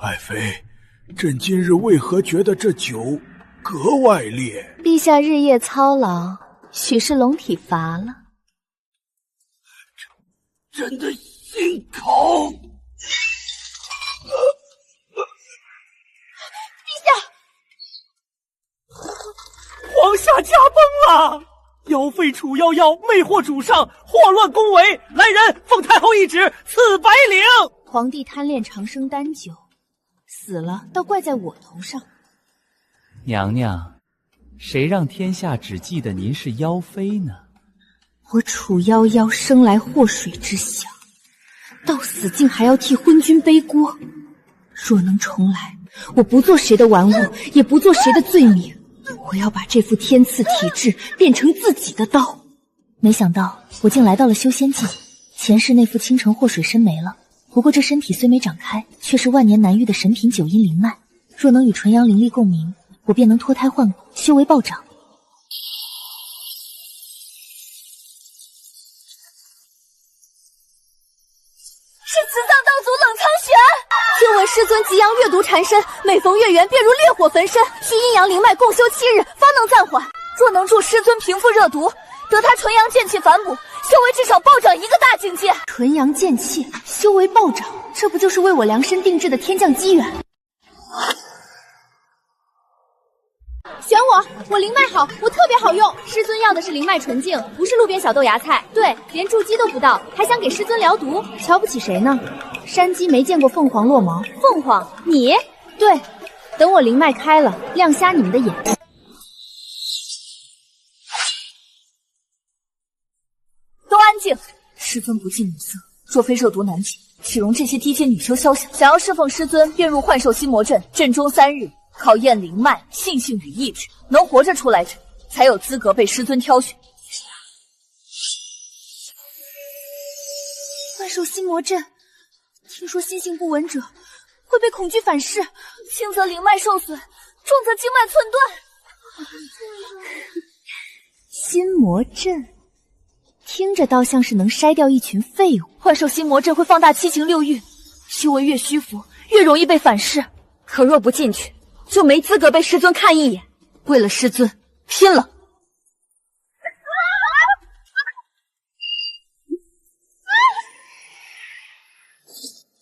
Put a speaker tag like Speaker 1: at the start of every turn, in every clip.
Speaker 1: 爱妃，朕今日为何觉得这酒格外烈？
Speaker 2: 陛下日夜操劳，许是龙体乏了。
Speaker 1: 朕的心口。
Speaker 3: 皇下驾崩了！妖妃楚夭夭魅惑主上，祸乱宫闱，来人，奉太后懿旨赐白绫。
Speaker 2: 皇帝贪恋长生丹酒，死了倒怪在我头上。
Speaker 4: 娘娘，谁让天下只记得您是妖妃呢？
Speaker 2: 我楚夭夭生来祸水之乡，到死竟还要替昏君背锅。若能重来，我不做谁的玩物，也不做谁的罪名。我要把这副天赐体质变成自己的刀。没想到我竟来到了修仙界，前世那副倾城祸水身没了，不过这身体虽没长开，却是万年难遇的神品九阴灵脉。若能与纯阳灵力共鸣，我便能脱胎换骨，修为暴涨。
Speaker 5: 是慈葬道祖冷苍玄。
Speaker 2: 听闻师尊吉阳阅毒缠身，每逢月圆便如烈火焚身，需阴阳灵脉共修7日，方能暂缓。
Speaker 5: 若能助师尊平复热毒，得他纯阳剑气反哺，修为至少暴涨一个大境界。
Speaker 2: 纯阳剑气，修为暴涨，这不就是为我量身定制的天降机缘？选我灵脉好，我特别好用。师尊要的是灵脉纯净，不是路边小豆芽菜。对，连筑基都不到，还想给师尊疗毒，瞧不起谁呢？山鸡没见过凤凰落毛。凤凰？你？对，等我灵脉开了，亮瞎你们的眼。
Speaker 5: 都安静！师尊不近女色，若非热毒难解，岂容这些低阶女修宵小？想要侍奉师尊，便入幻兽心魔阵，阵中3日。考验灵脉、性性与意志，能活着出来者，才有资格被师尊挑选。
Speaker 2: 幻兽心魔阵，听说心性不稳者会被恐惧反噬，
Speaker 5: 轻则灵脉受损，重则经脉寸断。
Speaker 2: 心魔阵，听着倒像是能筛掉一群废物。
Speaker 5: 幻兽心魔阵会放大7情6欲，修为越虚浮，越容易被反噬。可若不进去，就没资格被师尊看一眼。为了师尊，拼了！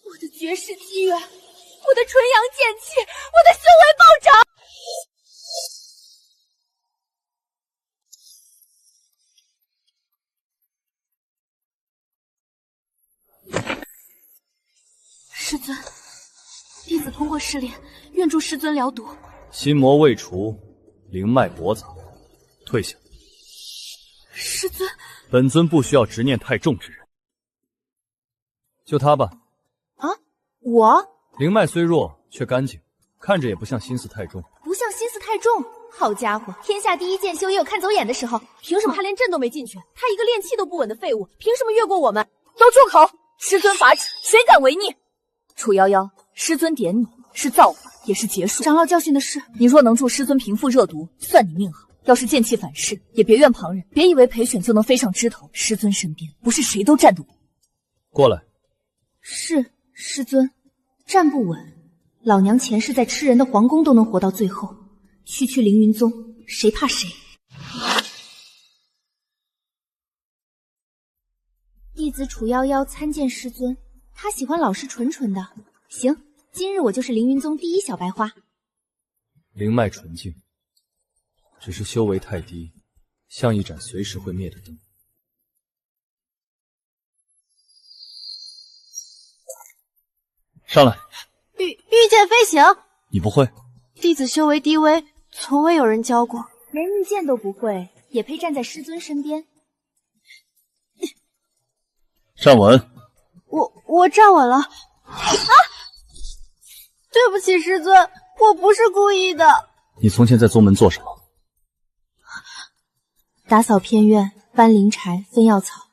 Speaker 2: 我的绝世机缘，我的纯阳剑气，我的修为暴涨！师尊，弟子通过试炼，愿助师尊疗毒。
Speaker 6: 心魔未除，灵脉薄杂，退下。
Speaker 2: 师尊，
Speaker 6: 本尊不需要执念太重之人，就他吧。
Speaker 2: 啊，我
Speaker 6: 灵脉虽弱，却干净，看着也不像心思太重。
Speaker 2: 不像心思太重？好家伙，天下第一剑修也有看走眼的时候。凭什么他连阵都没进去？他一个练气都不稳的废物，凭什么越过我们？
Speaker 5: 都住口！师尊法旨，谁敢违逆？楚夭夭，师尊点你是造化，也是结束。
Speaker 2: 长老教训的是，
Speaker 5: 你若能助师尊平复热毒，算你命好；要是剑气反噬，也别怨旁人。别以为陪选就能飞上枝头，师尊身边不是谁都站得稳。
Speaker 6: 过来。
Speaker 2: 是师尊，站不稳。老娘前世在吃人的皇宫都能活到最后，区区凌云宗，谁怕谁？弟子楚夭夭参见师尊。他喜欢老实纯纯的。行，今日我就是凌云宗第一小白花。
Speaker 6: 灵脉纯净，只是修为太低，像一盏随时会灭的灯。上来。
Speaker 7: 御剑飞行，
Speaker 6: 你不会？
Speaker 7: 弟子修为低微，从未有人教过。
Speaker 2: 连御剑都不会，也配站在师尊身边？
Speaker 6: 站稳。
Speaker 7: 我站稳了。啊！对不起，师尊，我不是故意的。
Speaker 6: 你从前在宗门做什么？
Speaker 2: 打扫偏院，搬灵柴，分药草，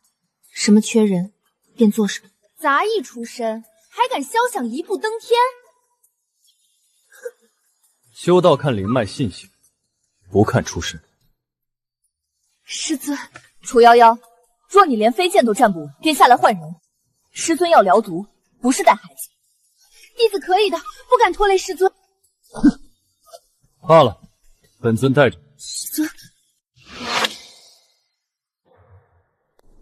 Speaker 2: 什么缺人便做什么。杂役出身，还敢肖想一步登天？
Speaker 6: 修道看灵脉信性，不看出身。
Speaker 5: 师尊，楚夭夭，若你连飞剑都站不稳，便下来换人。师尊要疗毒，不是带孩子。
Speaker 2: 弟子可以的，不敢拖累师尊。
Speaker 6: 罢了，本尊带着。
Speaker 2: 师尊，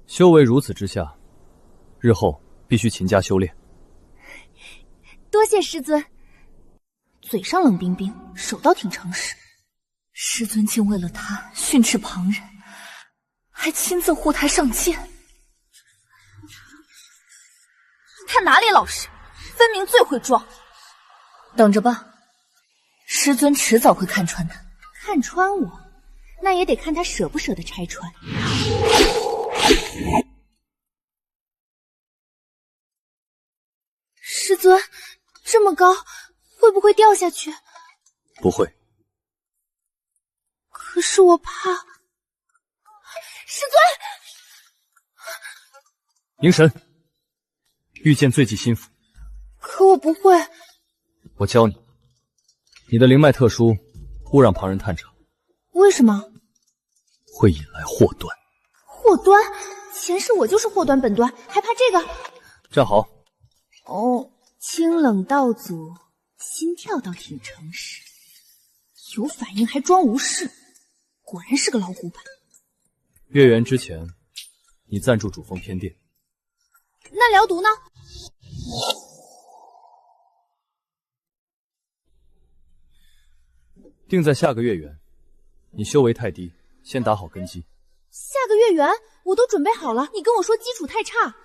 Speaker 6: 修为如此之下，日后必须勤加修炼。
Speaker 2: 多谢师尊。嘴上冷冰冰，手倒挺诚实。
Speaker 5: 师尊竟为了他训斥旁人，还亲自护台上剑。他哪里老实，分明最会装。等着吧，师尊迟早会看穿他。
Speaker 2: 看穿我，那也得看他舍不舍得拆穿。师尊，这么高，会不会掉下去？
Speaker 6: 不会。
Speaker 2: 可是我怕。师尊，
Speaker 6: 凝神，御剑最忌心腹。
Speaker 2: 可我不会。
Speaker 6: 我教你，你的灵脉特殊，勿让旁人探查。
Speaker 2: 为什么？
Speaker 6: 会引来祸端。
Speaker 2: 祸端？前世我就是祸端本端，还怕这个？
Speaker 6: 站好。
Speaker 2: 哦，清冷道祖，心跳倒挺诚实，有反应还装无视，果然是个老古板。
Speaker 6: 月圆之前，你暂住主峰偏殿。
Speaker 2: 那疗毒呢？
Speaker 6: 定在下个月圆。你修为太低，先打好根基。
Speaker 2: 下个月圆，我都准备好了，你跟我说基础太差。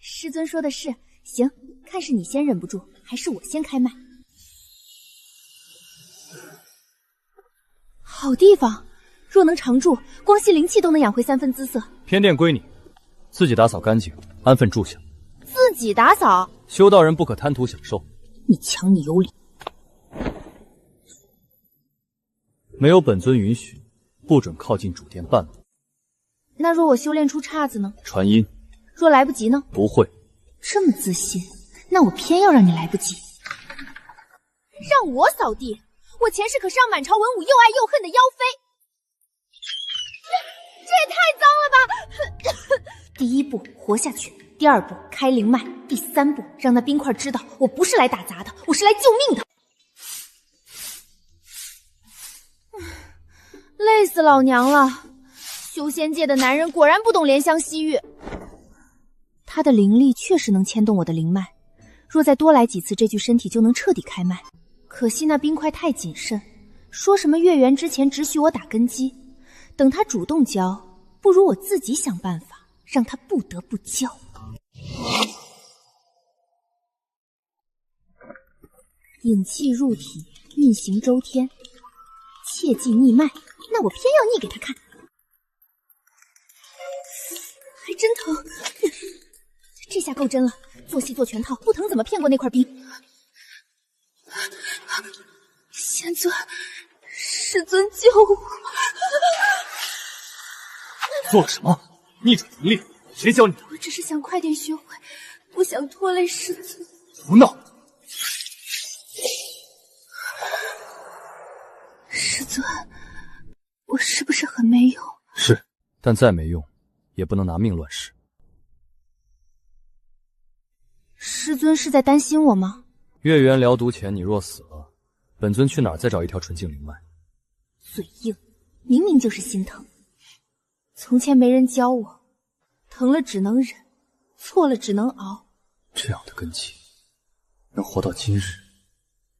Speaker 2: 师尊说的是，行，看是你先忍不住，还是我先开麦。好地方，若能常住，光吸灵气都能养回3分姿色。
Speaker 6: 偏殿归你，自己打扫干净，安分住下。
Speaker 2: 自己打扫？
Speaker 6: 修道人不可贪图享受。
Speaker 2: 你强你有理。
Speaker 6: 没有本尊允许，不准靠近主殿半步。
Speaker 2: 那若我修炼出岔子呢？
Speaker 6: 传音。
Speaker 2: 若来不及呢？
Speaker 6: 不会。
Speaker 2: 这么自信，那我偏要让你来不及。让我扫地？我前世可是让满朝文武又爱又恨的妖妃。这也太脏了吧！第一步活下去，第二步开灵脉，第3步让那冰块知道我不是来打杂的，我是来救命的。累死老娘了！修仙界的男人果然不懂怜香惜玉。他的灵力确实能牵动我的灵脉，若再多来几次，这具身体就能彻底开脉。可惜那冰块太谨慎，说什么月圆之前只许我打根基，等他主动教，不如我自己想办法，让他不得不教。引气入体，运行周天，切忌逆脉。那我偏要逆给他看，还真疼。这下够真了，做戏做全套，不疼怎么骗过那块冰？仙尊，师尊救我！
Speaker 6: 做了什么？逆转灵力？谁教你的？
Speaker 2: 我只是想快点学会，不想拖累师尊。
Speaker 6: 胡闹！
Speaker 2: 师尊，我是不是很没用？
Speaker 6: 是，但再没用，也不能拿命乱试。
Speaker 2: 师尊是在担心我吗？
Speaker 6: 月圆疗毒前，你若死了，本尊去哪儿再找一条纯净灵脉？
Speaker 2: 嘴硬，明明就是心疼。从前没人教我，疼了只能忍，错了只能熬。
Speaker 6: 这样的根基，能活到今日，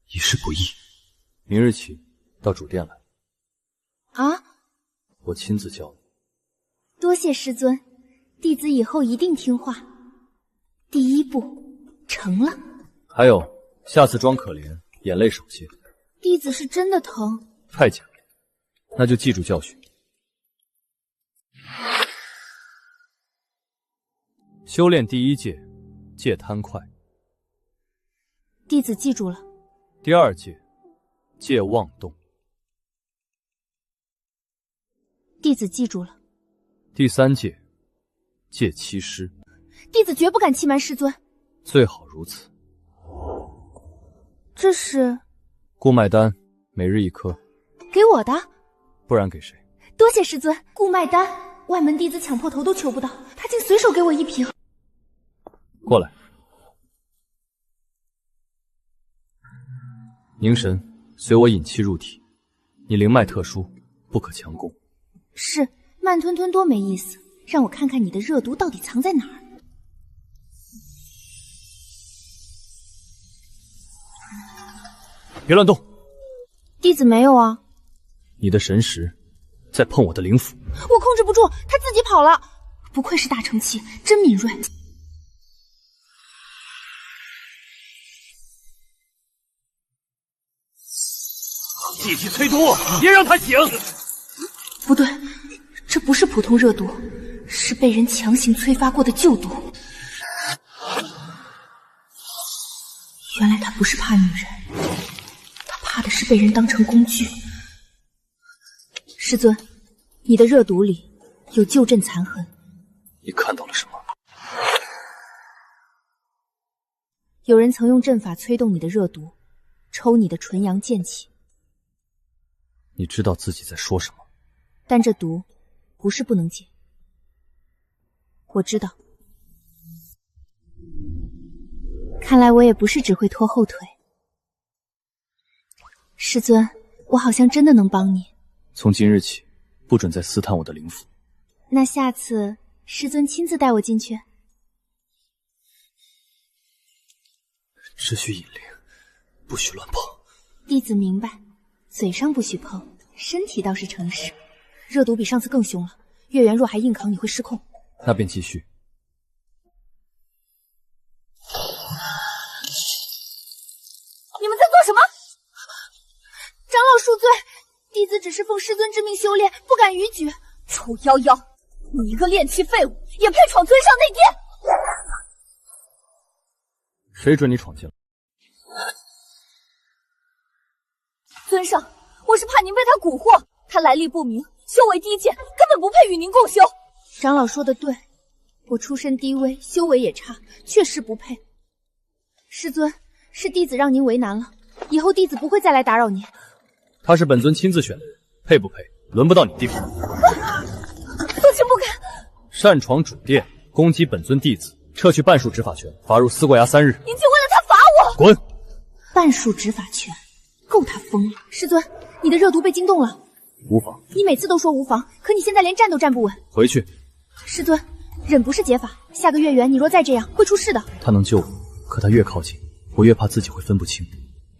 Speaker 6: 已是不易。明日起到主殿来。
Speaker 2: 啊！
Speaker 6: 我亲自教你。
Speaker 2: 多谢师尊，弟子以后一定听话。第一步成了。
Speaker 6: 还有，下次装可怜，眼泪少些。
Speaker 2: 弟子是真的疼。
Speaker 6: 太假了，那就记住教训。修炼第一戒，戒贪快。
Speaker 2: 弟子记住了。
Speaker 6: 第二戒，戒妄动。
Speaker 2: 弟子记住了。
Speaker 6: 第三戒，戒欺师。
Speaker 2: 弟子绝不敢欺瞒师尊。
Speaker 6: 最好如此。
Speaker 2: 这是
Speaker 6: 固脉丹，每日1颗。
Speaker 2: 给我的？
Speaker 6: 不然给谁？
Speaker 2: 多谢师尊。固脉丹，外门弟子抢破头都求不到，他竟随手给我1瓶。
Speaker 6: 过来。凝神，随我引气入体。你灵脉特殊，不可强攻。
Speaker 2: 是，慢吞吞多没意思，让我看看你的热毒到底藏在哪儿。
Speaker 6: 别乱动。
Speaker 2: 弟子没有啊。
Speaker 6: 你的神识在碰我的灵符。
Speaker 2: 我控制不住，他自己跑了。不愧是大成期，真敏锐。
Speaker 3: 气气催毒，别让他醒！
Speaker 2: 不对，这不是普通热毒，是被人强行催发过的旧毒。原来他不是怕女人，他怕的是被人当成工具。师尊，你的热毒里有旧阵残痕。
Speaker 6: 你看到了什么？
Speaker 2: 有人曾用阵法催动你的热毒，抽你的纯阳剑气。
Speaker 6: 你知道自己在说什么？
Speaker 2: 但这毒不是不能解。我知道。看来我也不是只会拖后腿。师尊，我好像真的能帮你。
Speaker 6: 从今日起，不准再私探我的灵符。
Speaker 2: 那下次师尊亲自带我进去。
Speaker 6: 只许引灵，不许乱碰。
Speaker 2: 弟子明白，嘴上不许碰，身体倒是诚实。热毒比上次更凶了，月圆若还硬扛，你会失控。
Speaker 6: 那便继续。
Speaker 5: 你们在做什么？
Speaker 2: 长老恕罪，弟子只是奉师尊之命修炼，不敢逾矩。
Speaker 5: 臭夭夭，你一个炼气废物，也配闯尊上内殿？
Speaker 6: 谁准你闯进来？
Speaker 5: 尊上，我是怕您被他蛊惑，他来历不明，修为低贱，根本不配与您共修。
Speaker 2: 长老说的对，我出身低微，修为也差，确实不配。师尊，是弟子让您为难了，以后弟子不会再来打扰您。
Speaker 6: 他是本尊亲自选的，配不配，轮不到你定。
Speaker 5: 父亲不敢。
Speaker 6: 擅闯主殿，攻击本尊弟子，撤去半数执法权，罚入思过衙3日。
Speaker 5: 您就为了他罚我？
Speaker 6: 滚！
Speaker 2: 半数执法权，够他疯了。师尊，你的热毒被惊动了。
Speaker 6: 无妨。
Speaker 2: 你每次都说无妨，可你现在连站都站不稳。
Speaker 6: 回去。
Speaker 2: 师尊，忍不是解法，下个月圆你若再这样，会出事的。
Speaker 6: 他能救我，可他越靠近，我越怕自己会分不清，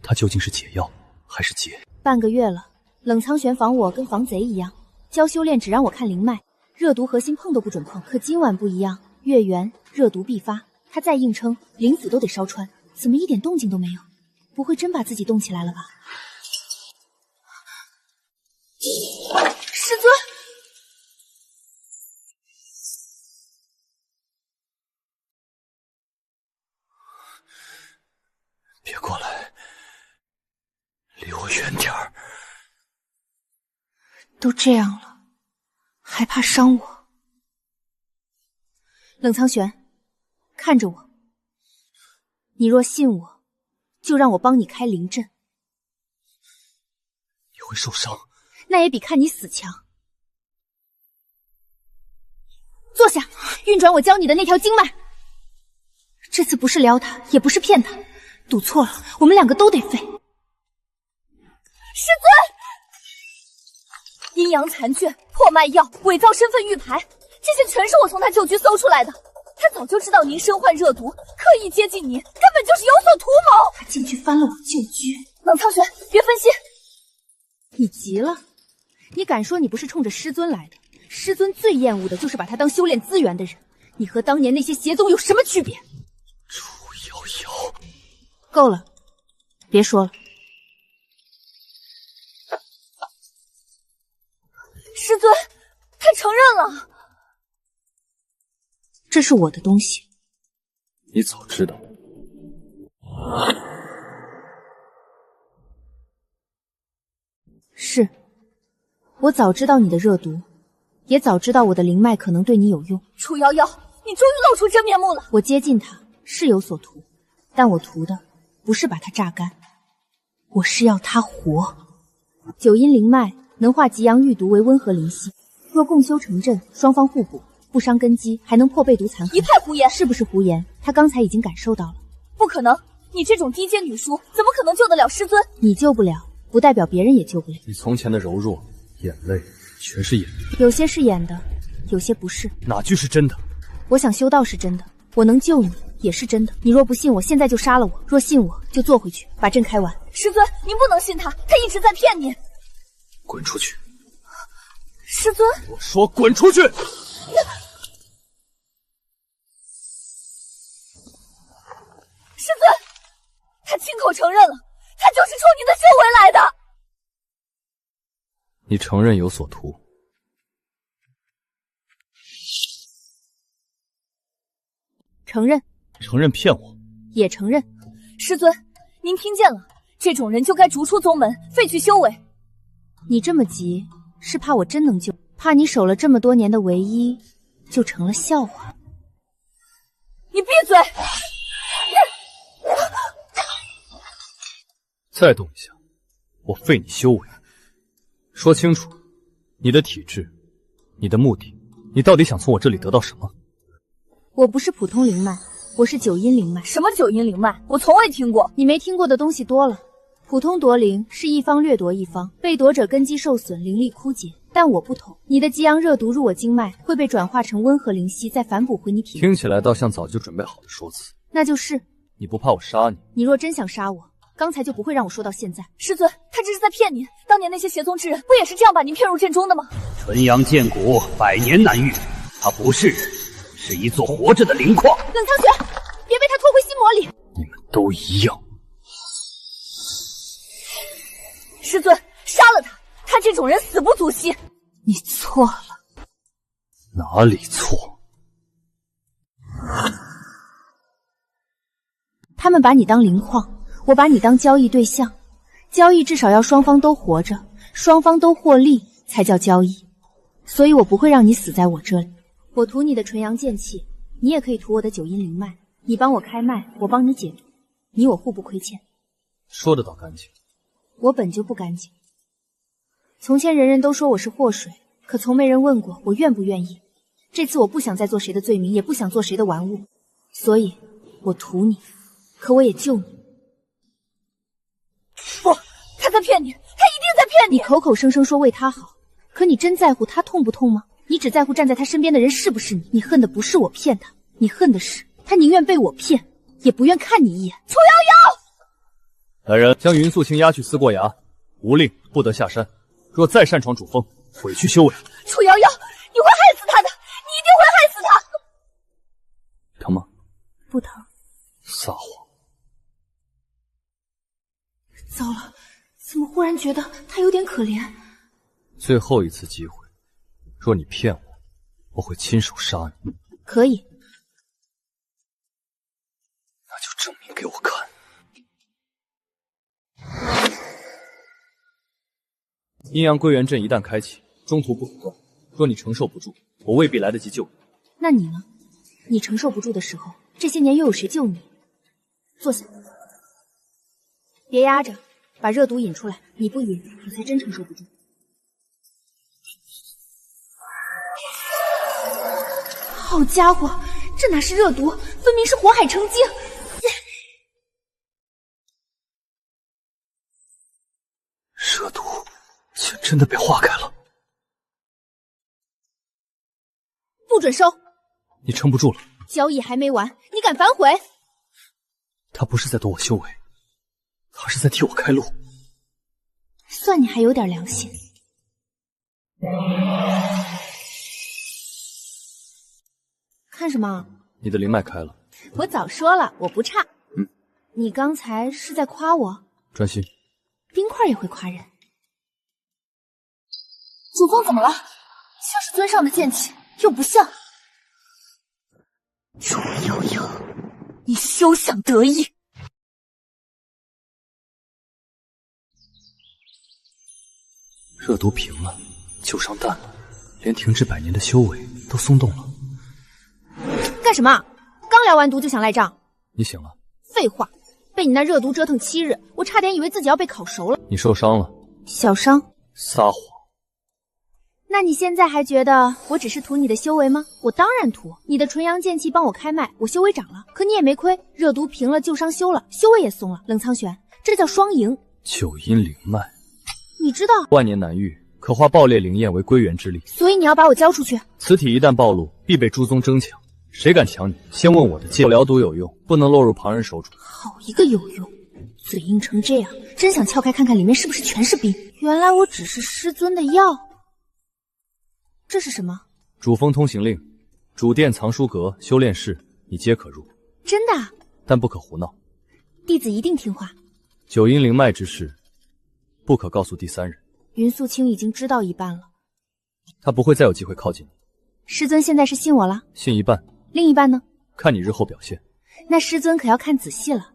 Speaker 6: 他究竟是解药还是劫。
Speaker 2: 半个月了，冷苍玄防我跟防贼一样，教修炼只让我看灵脉，热毒核心碰都不准碰。可今晚不一样，月圆热毒必发，他再硬撑，灵府都得烧穿，怎么一点动静都没有？不会真把自己冻起来了吧？师尊，
Speaker 6: 别过来，离我远点儿。
Speaker 2: 都这样了，还怕伤我？冷苍玄，看着我，你若信我，就让我帮你开灵阵。
Speaker 6: 你会受伤，
Speaker 2: 那也比看你死强。坐下，运转我教你的那条经脉。这次不是撩他，也不是骗他，赌错了，我们两个都得废。
Speaker 5: 师尊，阴阳残卷、破脉药、伪造身份玉牌，这些全是我从他旧居搜出来的。他早就知道您身患热毒，刻意接近您，根本就是有所图谋。
Speaker 2: 他竟去翻了我旧居。
Speaker 5: 冷苍玄，别分心。
Speaker 2: 你急了？你敢说你不是冲着师尊来的？师尊最厌恶的就是把他当修炼资源的人。你和当年那些邪宗有什么区别？
Speaker 6: 楚瑶瑶，
Speaker 2: 够了，别说了。
Speaker 5: 师尊，他承认了。
Speaker 2: 这是我的东西。
Speaker 6: 你早知道。
Speaker 2: 是，我早知道你的热毒，也早知道我的灵脉可能对你有用。
Speaker 5: 楚瑶瑶，你终于露出真面目了。
Speaker 2: 我接近他是有所图，但我图的不是把他榨干，我是要他活。九阴灵脉能化极阳玉毒为温和灵犀，若共修成阵，双方互补，不伤根基，还能破被毒残痕。
Speaker 5: 一派胡言！
Speaker 2: 是不是胡言？他刚才已经感受到了。
Speaker 5: 不可能，你这种低阶女书怎么可能救得了师尊？
Speaker 2: 你救不了，不代表别人也救不了。
Speaker 6: 你从前的柔弱、眼泪，全是演的。
Speaker 2: 有些是演的，有些不是。
Speaker 6: 哪句是真的？
Speaker 2: 我想修道是真的，我能救你也是真的。你若不信我，现在就杀了我；若信我，就坐回去，把阵开完。
Speaker 5: 师尊，您不能信他，他一直在骗您。
Speaker 6: 滚出去！
Speaker 5: 师尊，
Speaker 6: 我说滚出去！
Speaker 5: 师尊，他亲口承认了，他就是冲您的修为来的。
Speaker 6: 你承认有所图？
Speaker 2: 承认。
Speaker 6: 承认骗我？
Speaker 2: 也承认。
Speaker 5: 师尊，您听见了，这种人就该逐出宗门，废去修为。
Speaker 2: 你这么急，是怕我真能救，怕你守了这么多年的唯一就成了笑话。
Speaker 5: 你闭嘴！
Speaker 6: 再动一下，我废你修为。说清楚，你的体质，你的目的，你到底想从我这里得到什么？
Speaker 2: 我不是普通灵脉，我是九阴灵脉。
Speaker 5: 什么九阴灵脉？我从未听过。
Speaker 2: 你没听过的东西多了。普通夺灵是一方掠夺一方，被夺者根基受损，灵力枯竭。但我不同，你的激阳热毒入我经脉，会被转化成温和灵息，再反哺回你体内。
Speaker 6: 听起来倒像早就准备好的说辞。
Speaker 2: 那就是。
Speaker 6: 你不怕我杀你？
Speaker 2: 你若真想杀我，刚才就不会让我说到现在。
Speaker 5: 师尊，他这是在骗您。当年那些邪宗之人不也是这样把您骗入阵中的吗？
Speaker 3: 纯阳剑骨百年难遇，他不是人，是一座活着的灵矿。
Speaker 2: 冷苍玄，别被他拖回心魔里。
Speaker 6: 你们都一样。
Speaker 5: 师尊，杀了他！他这种人死不足惜。
Speaker 2: 你错了。
Speaker 6: 哪里错？
Speaker 2: 他们把你当灵矿，我把你当交易对象。交易至少要双方都活着，双方都获利才叫交易。所以我不会让你死在我这里。我图你的纯阳剑气，你也可以图我的九阴灵脉。你帮我开脉，我帮你解毒，你我互不亏欠。
Speaker 6: 说得倒干净。
Speaker 2: 我本就不干净。从前人人都说我是祸水，可从没人问过我愿不愿意。这次我不想再做谁的罪名，也不想做谁的玩物，所以我图你，可我也救你。
Speaker 5: 不，他在骗你，他一定在骗你。
Speaker 2: 你口口声声说为他好，可你真在乎他痛不痛吗？你只在乎站在他身边的人是不是你？你恨的不是我骗他，你恨的是他宁愿被我骗，也不愿看你一眼。
Speaker 5: 楚瑶瑶，
Speaker 6: 来人，将云素清押去思过崖，无令不得下山。若再擅闯主峰，毁去修为。
Speaker 5: 楚瑶瑶，你会害死他的，你一定会害死他。
Speaker 6: 疼吗？
Speaker 2: 不疼。
Speaker 6: 撒谎。
Speaker 2: 糟了，怎么忽然觉得他有点可怜？
Speaker 6: 最后一次机会，若你骗我，我会亲手杀你。
Speaker 2: 可以。
Speaker 6: 那就证明给我看。阴阳归元阵一旦开启，中途不可断。若你承受不住，我未必来得及救你。
Speaker 2: 那你呢？你承受不住的时候，这些年又有谁救你？坐下，别压着，把热毒引出来。你不引，我才真承受不住。好家伙，这哪是热毒，分明是火海成精！
Speaker 6: 热毒竟真的被化开了。
Speaker 2: 不准收！
Speaker 6: 你撑不住了。
Speaker 2: 交易还没完，你敢反悔？
Speaker 6: 他不是在夺我修为，他是在替我开路。
Speaker 2: 算你还有点良心。看什么？
Speaker 6: 你的灵脉开了。
Speaker 2: 我早说了，我不差。你刚才是在夸我？
Speaker 6: 专心。
Speaker 2: 冰块也会夸人。
Speaker 5: 主峰怎么了？像是尊上的剑气，又不像。楚瑶瑶，你休想得意！
Speaker 6: 热毒平了，旧伤淡了，连停滞百年的修为都松动了。
Speaker 2: 干什么？刚聊完毒就想赖账？
Speaker 6: 你醒了？
Speaker 2: 废话，被你那热毒折腾7日，我差点以为自己要被烤熟了。
Speaker 6: 你受伤了？
Speaker 2: 小伤？
Speaker 6: 撒谎！
Speaker 2: 那你现在还觉得我只是图你的修为吗？我当然图，你的纯阳剑气帮我开脉，我修为涨了，可你也没亏，热毒平了，旧伤修了，修为也松了。冷苍玄，这叫双赢。
Speaker 6: 九阴灵脉，
Speaker 2: 你知道
Speaker 6: 万年难遇，可化爆裂灵焰为归元之力，
Speaker 2: 所以你要把我交出去。
Speaker 6: 此体一旦暴露，必被诸宗争抢。谁敢抢你，先问我的剑。疗毒有用，不能落入旁人手中。
Speaker 2: 好一个有用，嘴硬成这样，真想撬开看看里面是不是全是冰。原来我只是师尊的药。这是什么？
Speaker 6: 主峰通行令，主殿藏书阁、修炼室，你皆可入。
Speaker 2: 真的啊？
Speaker 6: 但不可胡闹，
Speaker 2: 弟子一定听话。
Speaker 6: 九阴灵脉之事，不可告诉第三人。
Speaker 2: 云素清已经知道一半了，
Speaker 6: 他不会再有机会靠近你。
Speaker 2: 师尊现在是信我了？
Speaker 6: 信一半，
Speaker 2: 另一半呢？
Speaker 6: 看你日后表现。
Speaker 2: 那师尊可要看仔细了，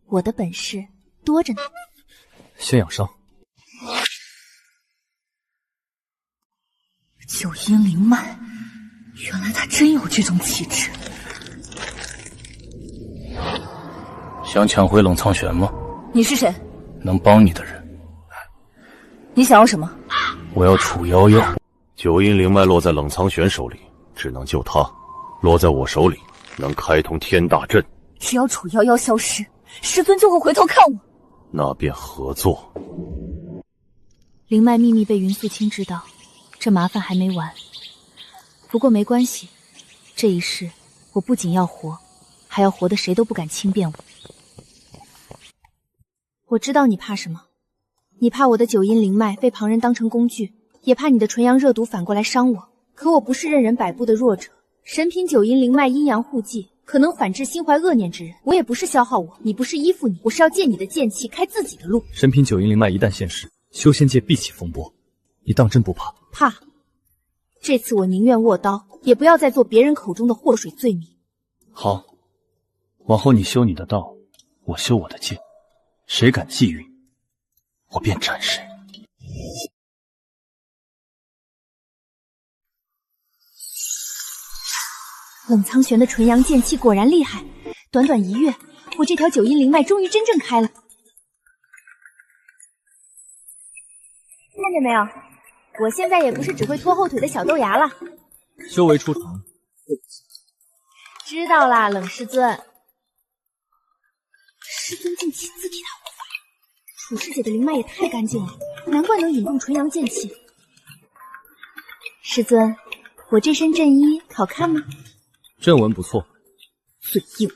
Speaker 2: 我的本事多着呢。
Speaker 6: 先养伤。
Speaker 5: 九阴灵脉，原来他真有这种气质。
Speaker 8: 想抢回冷苍玄吗？
Speaker 5: 你是谁？
Speaker 8: 能帮你的人。
Speaker 5: 你想要什么？
Speaker 8: 我要楚夭夭。
Speaker 9: 九阴灵脉落在冷苍玄手里，只能救他；落在我手里，能开通天大阵。
Speaker 5: 只要楚夭夭消失，师尊就会回头看我。
Speaker 9: 那便合作。
Speaker 2: 灵脉秘密被云素清知道，这麻烦还没完。不过没关系，这一世我不仅要活，还要活得谁都不敢轻便我。我知道你怕什么，你怕我的九阴灵脉被旁人当成工具，也怕你的纯阳热毒反过来伤我。可我不是任人摆布的弱者，神品九阴灵脉阴阳互济，可能反制心怀恶念之人。我也不是消耗我，你不是依附你，我是要借你的剑气开自己的路。
Speaker 6: 神品九阴灵脉一旦现世，修仙界必起风波，你当真不怕？
Speaker 2: 怕。这次我宁愿握刀，也不要再做别人口中的祸水罪名。
Speaker 8: 好，往后你修你的道，我修我的剑，谁敢觊觎，我便斩谁。
Speaker 2: 冷苍玄的纯阳剑气果然厉害，短短1月，我这条九阴灵脉终于真正开了。看见没有，我现在也不是只会拖后腿的小豆芽了。
Speaker 6: 修为出场，
Speaker 2: 知道啦，冷师尊。师尊竟亲自替他护法，楚师姐的灵脉也太干净了，难怪能引动纯阳剑气。师尊，我这身阵衣好看吗？
Speaker 6: 阵纹不错。
Speaker 2: 嘴硬。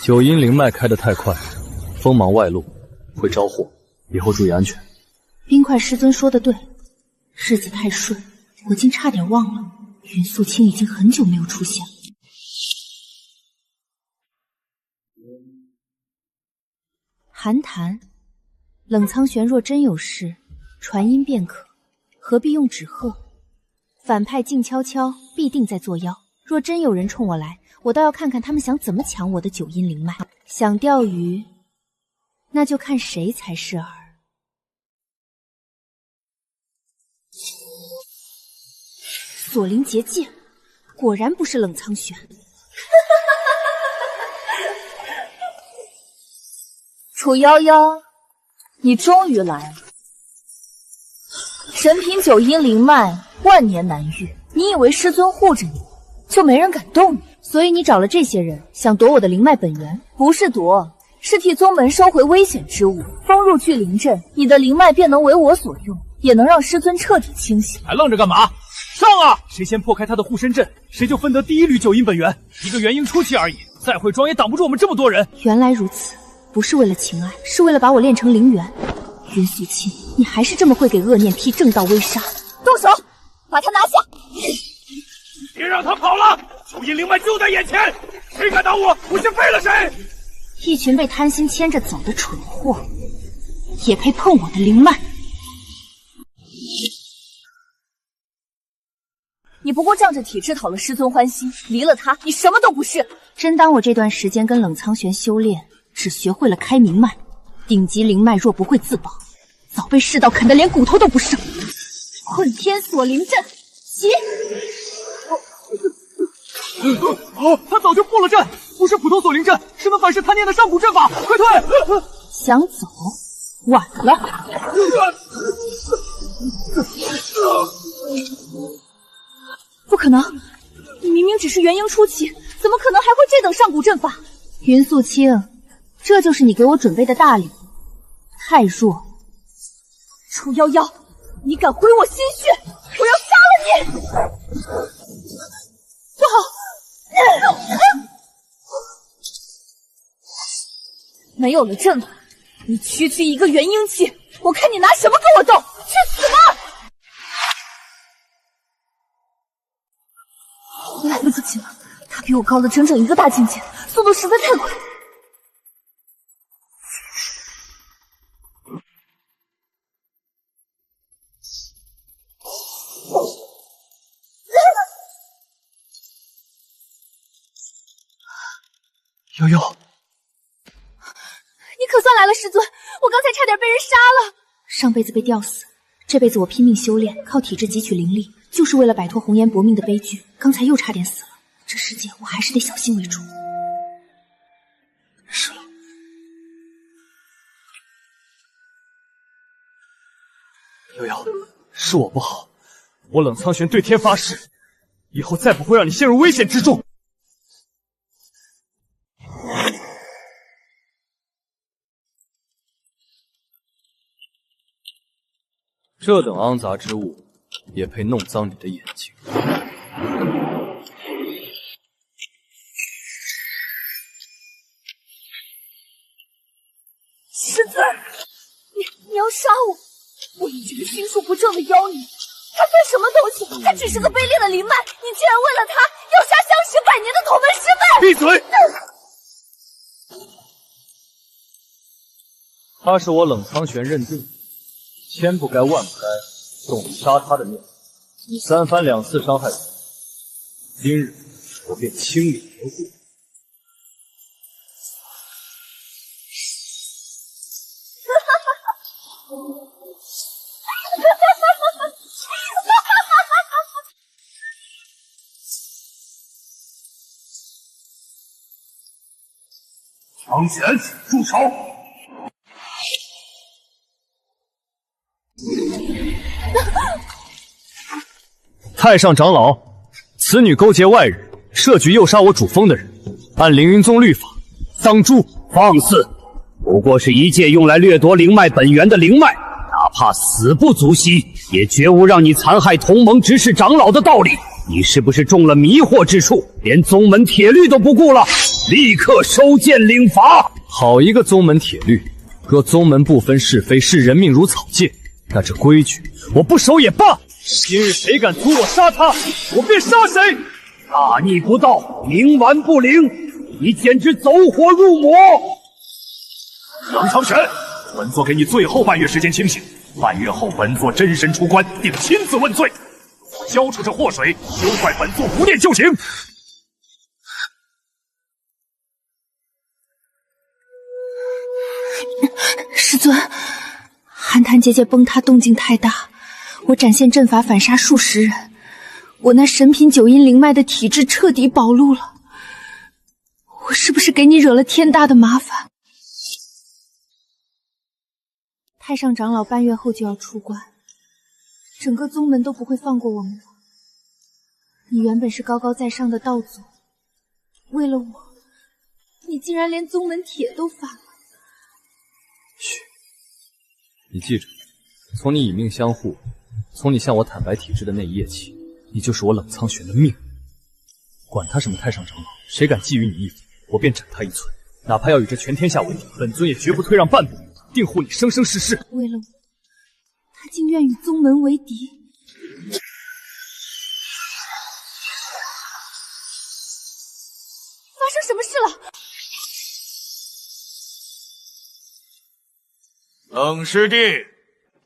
Speaker 6: 九阴灵脉开得太快，锋芒外露，会招祸，以后注意安全。
Speaker 2: 冰块师尊说的对，日子太顺，我竟差点忘了云素清已经很久没有出现了。寒潭，冷苍玄若真有事，传音便可，何必用纸鹤？反派静悄悄，必定在作妖。若真有人冲我来，我倒要看看他们想怎么抢我的九阴灵脉。想钓鱼，那就看谁才是饵。锁灵结界，果然不是冷苍玄。
Speaker 5: 楚夭夭，你终于来了。神品九阴灵脉，万年难遇。你以为师尊护着你，就没人敢动你？
Speaker 2: 所以你找了这些人，想夺我的灵脉本源？
Speaker 5: 不是夺，是替宗门收回危险之物。封入聚灵阵，你的灵脉便能为我所用，也能让师尊彻底清醒。
Speaker 3: 还愣着干嘛？上啊！谁先破开他的护身阵，谁就分得第一缕九阴本源。一个元婴初期而已，再会装也挡不住我们这么多人。
Speaker 2: 原来如此，不是为了情爱，是为了把我练成灵元。云素清，你还是这么会给恶念劈正道微杀。
Speaker 5: 动手，把他拿下！
Speaker 3: 别让他跑了！九阴灵脉就在眼前，谁敢挡我，我先废了谁！
Speaker 2: 一群被贪心牵着走的蠢货，也配碰我的灵脉？
Speaker 5: 你不过仗着体质讨了师尊欢心，离了他，你什么都不是。
Speaker 2: 真当我这段时间跟冷苍玄修炼，只学会了开明脉，顶级灵脉若不会自保，早被世道啃得连骨头都不剩。混天锁灵阵，起！
Speaker 3: 他早就布了阵，不是普通锁灵阵，是门反噬贪念的上古阵法，快退！
Speaker 2: 想走，晚了。
Speaker 5: 不可能，你明明只是元婴初期，怎么可能还会这等上古阵法？
Speaker 2: 云素清，这就是你给我准备的大礼，太弱。
Speaker 5: 楚夭夭，你敢毁我心血，我要杀了你！不好，没有了阵法，你区区一个元婴期，我看你拿什么跟我斗？去死吧！来不及了，他比我高了整整一个大境界，速度实在太快。
Speaker 8: 悠悠，
Speaker 5: 你可算来了，师尊！我刚才差点被人杀了。
Speaker 2: 上辈子被吊死，这辈子我拼命修炼，靠体质汲取灵力，就是为了摆脱红颜薄命的悲剧。刚才又差点死了，这世界我还是得小心为主。
Speaker 8: 是了，悠悠，是我不好，我冷苍玄对天发誓，以后再不会让你陷入危险之中。这等肮杂之物，也配弄脏你的眼睛？
Speaker 5: 师尊，你要杀我？我以这个心术不正的妖女，她算什么东西？她只是个卑劣的灵脉，你竟然为了她要杀相识100年的同门师妹！
Speaker 8: 闭嘴！他是我冷苍玄认定的，千不该万不该动杀他的念头。你3番2次伤害我，今日我便清理而过。
Speaker 1: 苍玄，住手！
Speaker 8: 太上长老，此女勾结外人，设局诱杀我主峰的人，按凌云宗律法，当诛。
Speaker 10: 放肆！不过是一介用来掠夺灵脉本源的灵脉，哪怕死不足惜，也绝无让你残害同盟执事长老的道理。你是不是中了迷惑之术，连宗门铁律都不顾了？立刻收剑领罚！
Speaker 8: 好一个宗门铁律！若宗门不分是非，视人命如草芥，那这规矩我不守也罢。今日谁敢阻我杀他，我便杀谁！
Speaker 10: 大逆不道，冥顽不灵，你简直走火入魔！
Speaker 1: 冷苍玄，本座给你最后半月时间清醒，半月后本座真身出关，定亲自问罪。交出这祸水，休怪本座不念旧情。
Speaker 2: 师尊，寒潭结界崩塌动静太大，我展现阵法反杀数十人，我那神品9阴灵脉的体质彻底暴露了。我是不是给你惹了天大的麻烦？太上长老半月后就要出关，整个宗门都不会放过我们的。你原本是高高在上的道祖，为了我，你竟然连宗门铁都反了。
Speaker 8: 嘘，你记着，从你以命相护，从你向我坦白体质的那一夜起，你就是我冷苍玄的命。管他什么太上长老，谁敢觊觎你一分，我便斩他一寸，哪怕要与这全天下为敌，本尊也绝不退让半步，定护你生生世世。
Speaker 2: 为了我，他竟愿与宗门为敌。
Speaker 5: 发生什么事了？
Speaker 1: 冷师弟，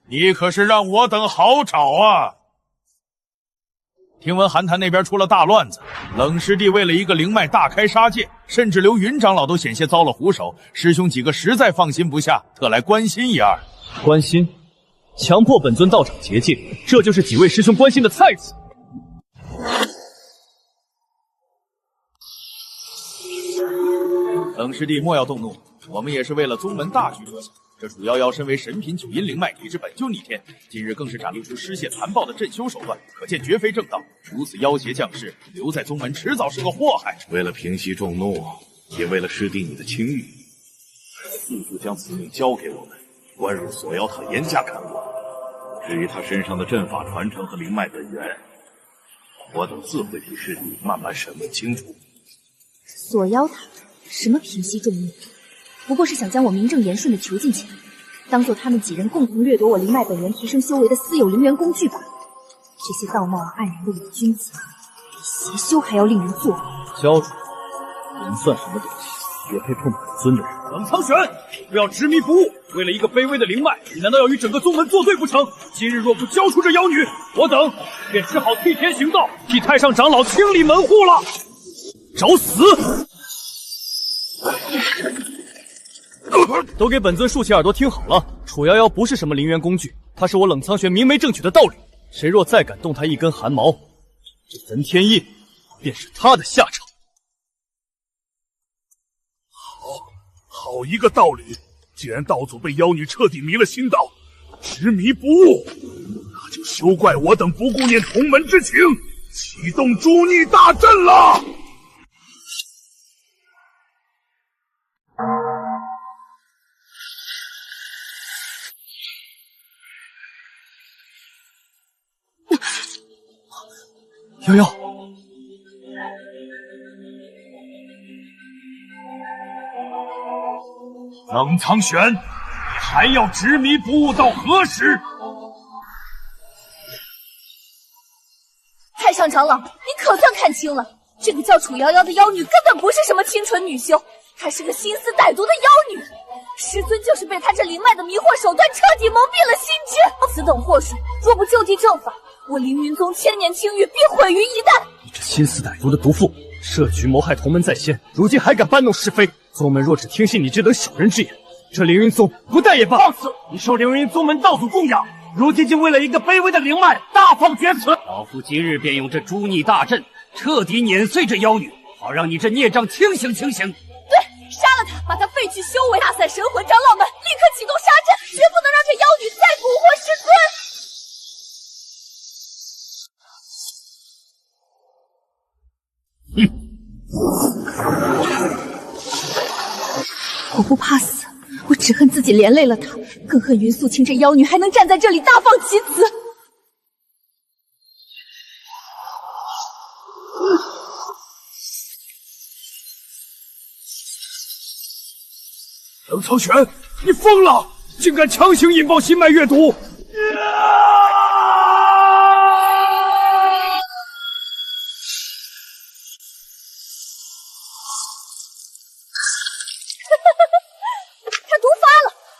Speaker 1: 你可是让我等好找啊！听闻寒潭那边出了大乱子，冷师弟为了一个灵脉大开杀戒，甚至连云长老都险些遭了虎手，师兄几个实在放心不下，特来关心一二。
Speaker 8: 关心？强迫本尊到场结界，这就是几位师兄关心的菜子。
Speaker 1: 冷师弟莫要动怒，我们也是为了宗门大局着想。这楚夭夭身为神品九阴灵脉，体质本就逆天，今日更是展露出失血残暴的镇修手段，可见绝非正道。如此妖邪降世，留在宗门迟早是个祸害。
Speaker 9: 为了平息众怒，也为了师弟你的清誉，速速将此命交给我们，关入锁妖塔，严加看管。至于他身上的阵法传承和灵脉本源，我等自会替师弟慢慢审问清楚。
Speaker 2: 锁妖塔什么平息众怒，不过是想将我名正言顺的囚禁起来，当做他们几人共同掠夺我灵脉本源、提升修为的私有灵源工具罢了。这些道貌岸然的伪君子，比邪修还要令人作呕。
Speaker 8: 教主，人算什么东西，也配碰本尊的人？
Speaker 6: 冷苍玄，不要执迷不悟！为了一个卑微的灵脉，你难道要与整个宗门作对不成？今日若不交出这妖女，我等便只好替天行道，替太上长老清理门户了。找死！都给本尊竖起耳朵听好了，楚夭夭不是什么灵元工具，她是我冷苍玄明媒正娶的道侣。谁若再敢动她一根汗毛，这焚天印便是她的下场。
Speaker 11: 好一个道侣！既然道祖被妖女彻底迷了心道，执迷不悟，那就休怪我等不顾念同门之情，启动诛逆大阵了！
Speaker 6: 夭夭，
Speaker 11: 冷苍玄，你还要执迷不悟到何时？
Speaker 5: 太上长老，您可算看清了，这个叫楚夭夭的妖女根本不是什么清纯女修，她是个心思歹毒的妖女。师尊就是被她这灵脉的迷惑手段彻底蒙蔽了心智。此等祸水，若不就地正法，我凌云宗千年清誉必毁于一旦。
Speaker 6: 你这心思歹毒的毒妇，设局谋害同门在先，如今还敢搬弄是非。宗门若只听信你这等小人之言，这凌云宗不带也罢。
Speaker 3: 放肆！你受凌云宗门道祖供养，如今竟为了一个卑微的灵脉大放厥词。
Speaker 10: 老夫今日便用这诛逆大阵，彻底碾碎这妖女，好让你这孽障清醒清醒。
Speaker 5: 对，杀了他，把他废去修为，大散神魂。长老们立刻启动杀阵，绝不能让这妖女再蛊惑师尊。
Speaker 2: 我不怕死，我只恨自己连累了他，更恨云素清这妖女还能站在这里大放其词。
Speaker 11: 冷苍玄，你疯了！竟敢强行引爆心脉阅读！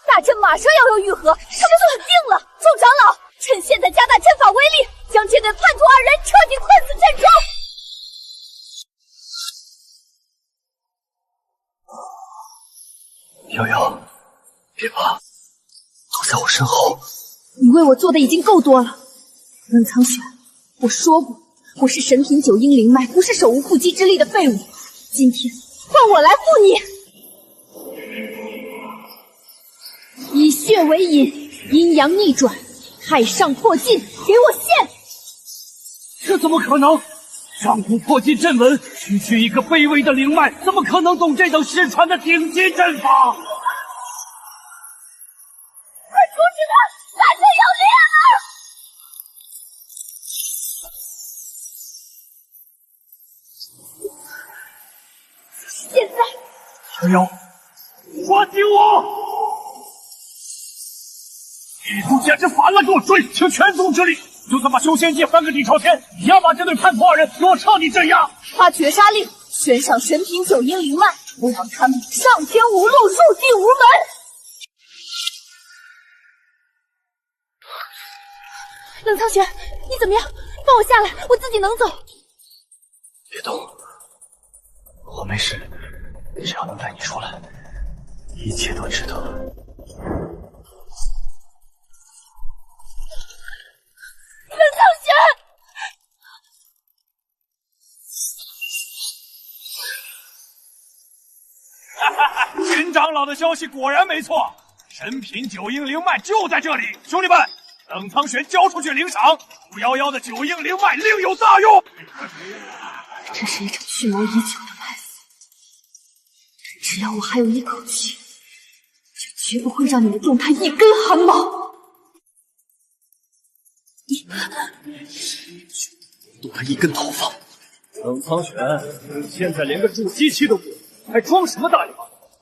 Speaker 5: 大阵马上要有愈合，师尊定了。众长老，趁现在加大阵法威力，将这对叛徒二人彻底困死阵
Speaker 6: 中。夭夭，别怕，躲在我身后。
Speaker 2: 你为我做的已经够多了，冷苍玄，我说过，我是神品九阴灵脉，不是手无缚鸡之力的废物。今天换我来护你。以血为引，阴阳逆转，太上破禁，给我现！
Speaker 3: 这怎么可能？上古破禁阵文，区区一个卑微的灵脉，怎么可能懂这等失传的顶级阵法？
Speaker 5: 快阻止他！大阵要裂了！现在，
Speaker 11: 夭夭，抓紧我！地图简直反了，给我追！请全宗之力，就算把修仙界翻个底朝天，也要把这对叛徒二人给我彻底镇压！
Speaker 5: 发绝杀令，悬赏神品九阴灵脉，不让他们上天无路，入地无门！
Speaker 2: 冷苍玄，你怎么样？放我下来，我自己能走。
Speaker 6: 别动，我没事，只要能带你出来，一切都值得。
Speaker 5: 冷苍
Speaker 1: 玄，秦长老的消息果然没错，
Speaker 6: 神品九阴灵脉就在这里，兄弟们，冷苍玄交出去领赏。511的九阴灵脉另有大用。
Speaker 2: 这是一场蓄谋已久的派死，只要我还有一口气，就绝不会让你们动他一根汗毛。
Speaker 8: 动他一根头发。冷苍玄，现在连个筑基期都不，还装什么大爷？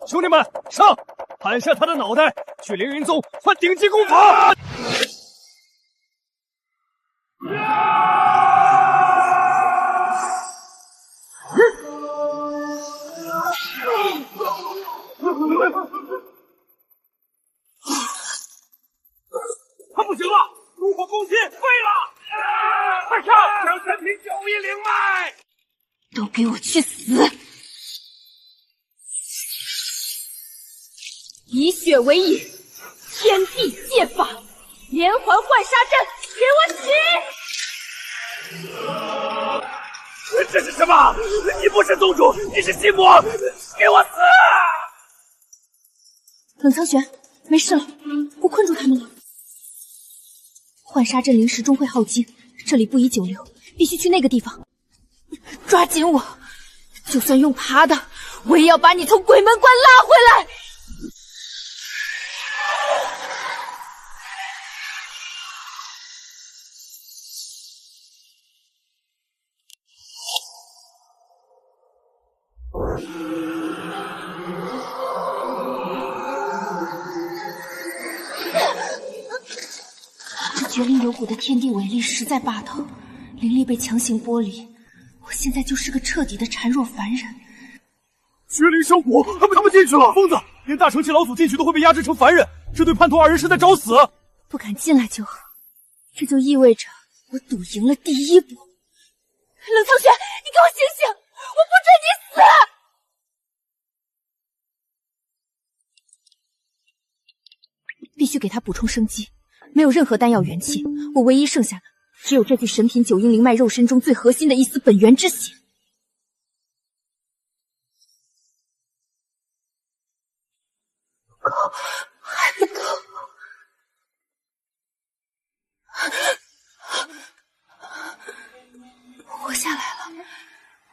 Speaker 8: 兄弟们，上！砍下他的脑袋，去凌云宗换顶级功法！
Speaker 6: 他不行了，怒火攻击废了！快上，将神品九阴灵脉！
Speaker 2: 都给我去死！以血为引，天地借法，连环幻杀阵，给
Speaker 6: 我起！这是什么？你不是宗主，你是心魔！给我死！
Speaker 2: 冷苍玄，没事了，我困住他们了。幻杀阵灵石终会耗尽，这里不宜久留，必须去那个地方。抓紧我！就算用爬的，我也要把你从鬼门关拉回来！这绝灵有骨的天地伟力实在霸道，灵力被强行剥离，我现在就是个彻底的孱弱凡人。
Speaker 6: 绝灵生骨，他们进去了！疯子，连大成期老祖进去都会被压制成凡人，这对叛徒二人是在找死！
Speaker 2: 不敢进来就好，这就意味着我赌赢了第一步。冷苍玄，你给我醒醒！我不准你死！必须给他补充生机，没有任何丹药元气，我唯一剩下的只有这具神品九阴灵脉肉身中最核心的一丝本源之血。不够，还不够。活下来了，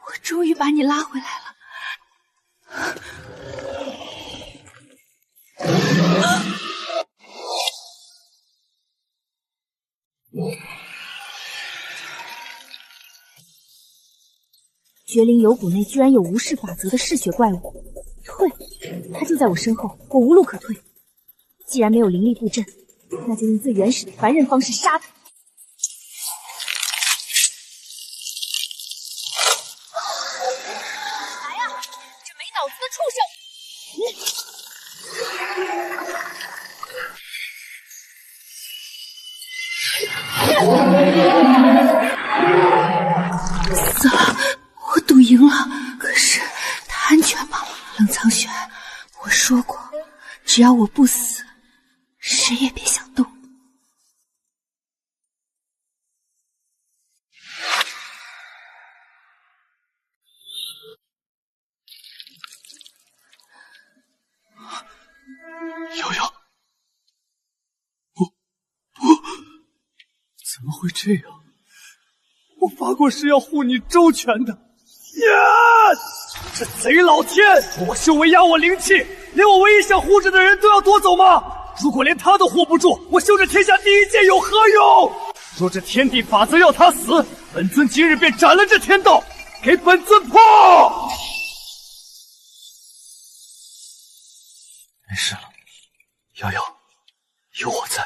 Speaker 2: 我终于把你拉回来了。绝灵有骨内居然有无视法则的嗜血怪物，退！他就在我身后，我无路可退。既然没有灵力布阵，那就用最原始的凡人方式杀他。来呀，这没脑子的畜生！死了，我赌赢了。可是他安全吗？冷苍玄，我说过，只要我不死，谁也别想动。
Speaker 6: 瑶瑶，怎么会这样？我发过誓要护你周全的。呀！这贼老天！我修为压我灵气，连我唯一想护着的人都要夺走吗？如果连他都护不住，我修这天下第一剑有何用？若这天地法则要他死，本尊今日便斩了这天道，给本尊破！
Speaker 8: 没事了，瑶瑶，有我在，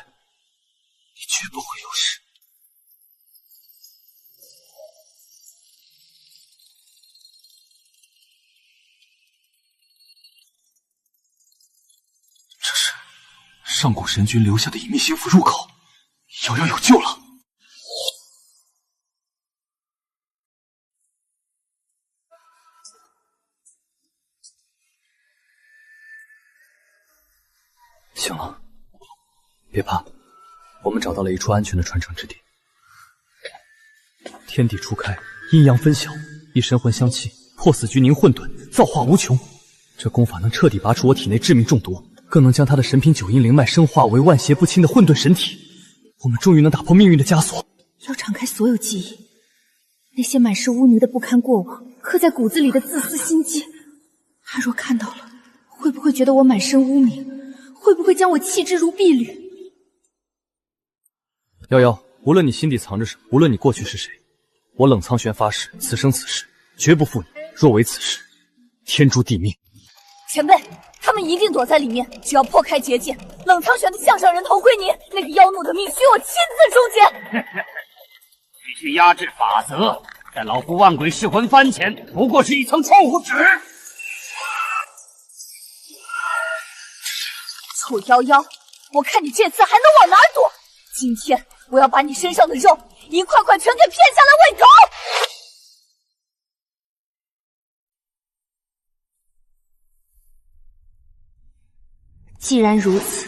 Speaker 8: 你绝不会有事。这是上古神君留下的隐秘幸福入口，瑶瑶有救了。行了，别怕，我们找到了一处安全的传承之地。天地初开，阴阳分晓，一神魂相契，破死拘凝混沌，造化无穷。这功法能彻底拔除我体内致命中毒，更能将他的神品九阴灵脉升化为万邪不侵的混沌神体。我们终于能打破命运的枷锁。
Speaker 2: 要敞开所有记忆，那些满是污泥的不堪过往，刻在骨子里的自私心机。他若看到了，会不会觉得我满身污名？会不会将我弃之如敝履？
Speaker 8: 夭夭，无论你心底藏着什么，无论你过去是谁，我冷苍玄发誓，此生此世绝不负你。若违此事，天诛地灭。
Speaker 5: 前辈，他们一定躲在里面，只要破开结界，冷苍玄的项上人头归您。那个妖怒的命需我亲自终结。
Speaker 10: 区区压制法则，在老夫万鬼噬魂幡前，不过是一层窗户纸。
Speaker 5: 臭夭夭，我看你这次还能往哪儿躲？今天我要把你身上的肉一块块全给片下来喂狗。
Speaker 2: 既然如此，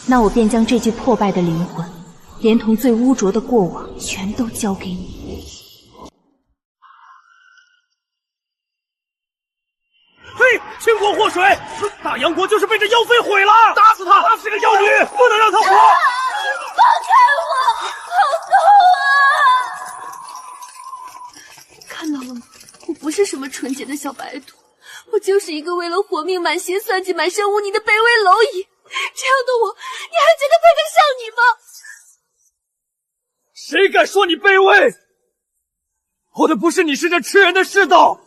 Speaker 2: 那我便将这具破败的灵魂，连同最污浊的过往，全都交给你。
Speaker 3: 嘿，清火祸水！大杨国就是被这妖妃毁了！打死她！她是个妖女，不能让她活！
Speaker 5: 放开我！好痛啊！
Speaker 7: 看到了吗？我不是什么纯洁的小白兔。我就是一个为了活命满心算计、满身污泥的卑微蝼蚁。这样的我，你还觉得配得上你吗？
Speaker 3: 谁敢说你卑微？我的不是你是这吃人的世道。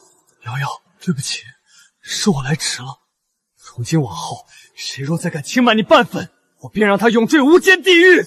Speaker 8: 瑶瑶，对不起，是我来迟了。从今往后，谁若再敢轻慢你半分，我便让他永坠无间地狱。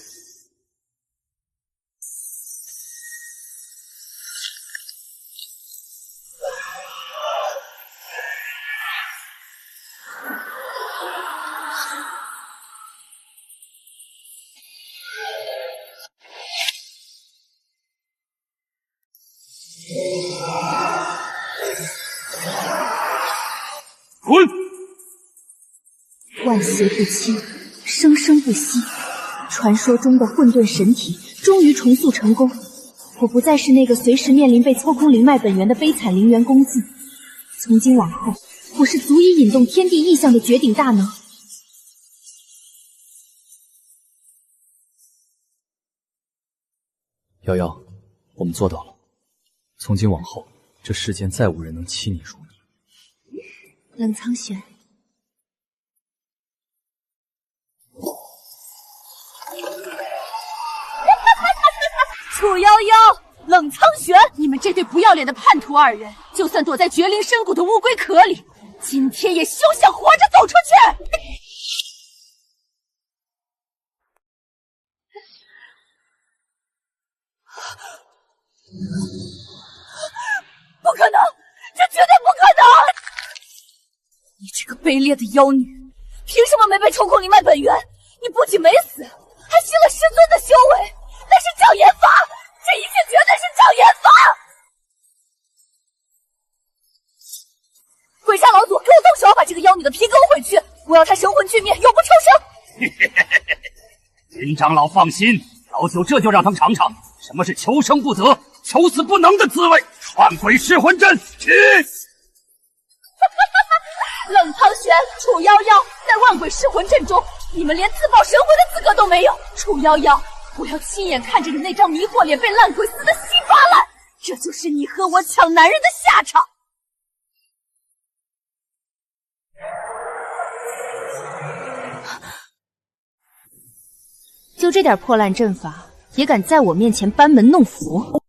Speaker 11: 滚！
Speaker 2: 万邪不侵，生生不息。传说中的混沌神体终于重塑成功，我不再是那个随时面临被抽空灵脉本源的悲惨灵元公子。从今往后，我是足以引动天地异象的绝顶大能。
Speaker 8: 瑶瑶，我们做到了。从今往后，这世间再无人能欺你辱你。
Speaker 2: 冷苍玄，
Speaker 5: 楚夭夭，冷苍玄，你们这对不要脸的叛徒二人，就算躲在绝灵深谷的乌龟壳里，今天也休想活着走出去！不可能，这绝对不可能！你这个卑劣的妖女，凭什么没被抽空灵脉本源？你不仅没死，还吸了师尊的修为，那是障眼法！这一切绝对是障眼法！鬼杀老祖，给我动手，把这个妖女的皮给我毁去！我要她神魂俱灭，永不超生！
Speaker 10: 林长老放心，老朽这就让他们尝尝什么是求生不得、求死不能的滋味。万鬼噬魂阵起！
Speaker 5: 冷苍玄、楚夭夭在万鬼噬魂阵中，你们连自爆神魂的资格都没有。楚夭夭，我要亲眼看着你那张迷惑脸被烂鬼撕得稀巴烂，这就是你和我抢男人的下场。
Speaker 2: 就这点破烂阵法，也敢在我面前班门弄斧？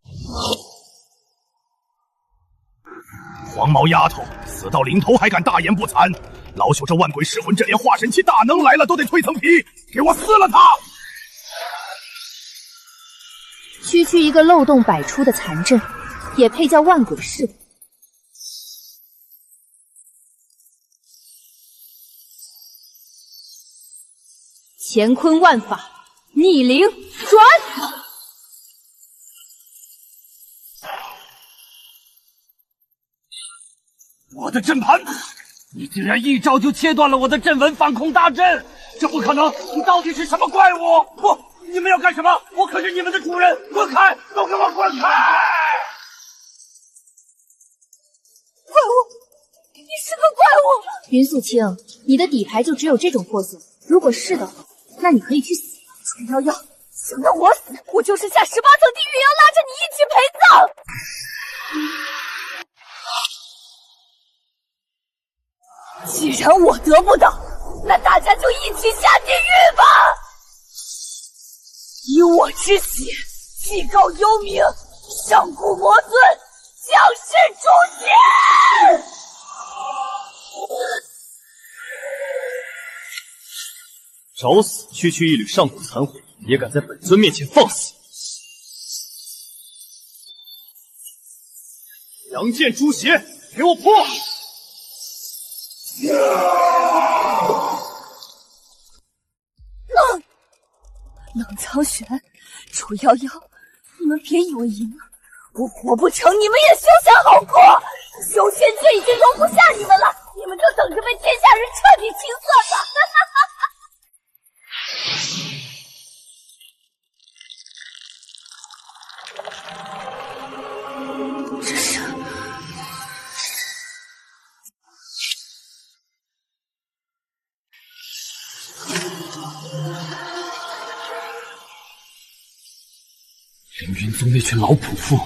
Speaker 11: 黄毛丫头，死到临头还敢大言不惭！老朽这万鬼噬魂阵连化神期大能来了都得蜕层皮，给我撕了他！
Speaker 2: 区区一个漏洞百出的残阵，也配叫万鬼噬？乾坤万法，逆灵转！
Speaker 10: 我的阵盘，你竟然一招就切断了我的阵纹反空大阵，这不可能！你到底是什么怪物？不，你们要干什么？我可是你们的主人！滚开！都给我滚开！
Speaker 5: 怪物，是个怪物！
Speaker 2: 云素清，你的底牌就只有这种货色。如果是的话，那你可以去死。
Speaker 5: 楚瑶瑶，想让我死，我就是下18层地狱也要拉着你一起陪葬。既然我得不到，那大家就一起下地狱吧！以我之血，祭告幽冥，上古魔尊，降世诛仙！
Speaker 8: 找死！区区一缕上古残魂，也敢在本尊面前放肆！阳剑诛邪，给我破！
Speaker 5: 冷苍玄，楚瑶瑶，你们别以为赢了，我活不成，你们也休想好过！修仙界已经容不下你们了，你们就等着被天下人彻底清算吧！这是……
Speaker 8: 凌云宗那群老匹夫，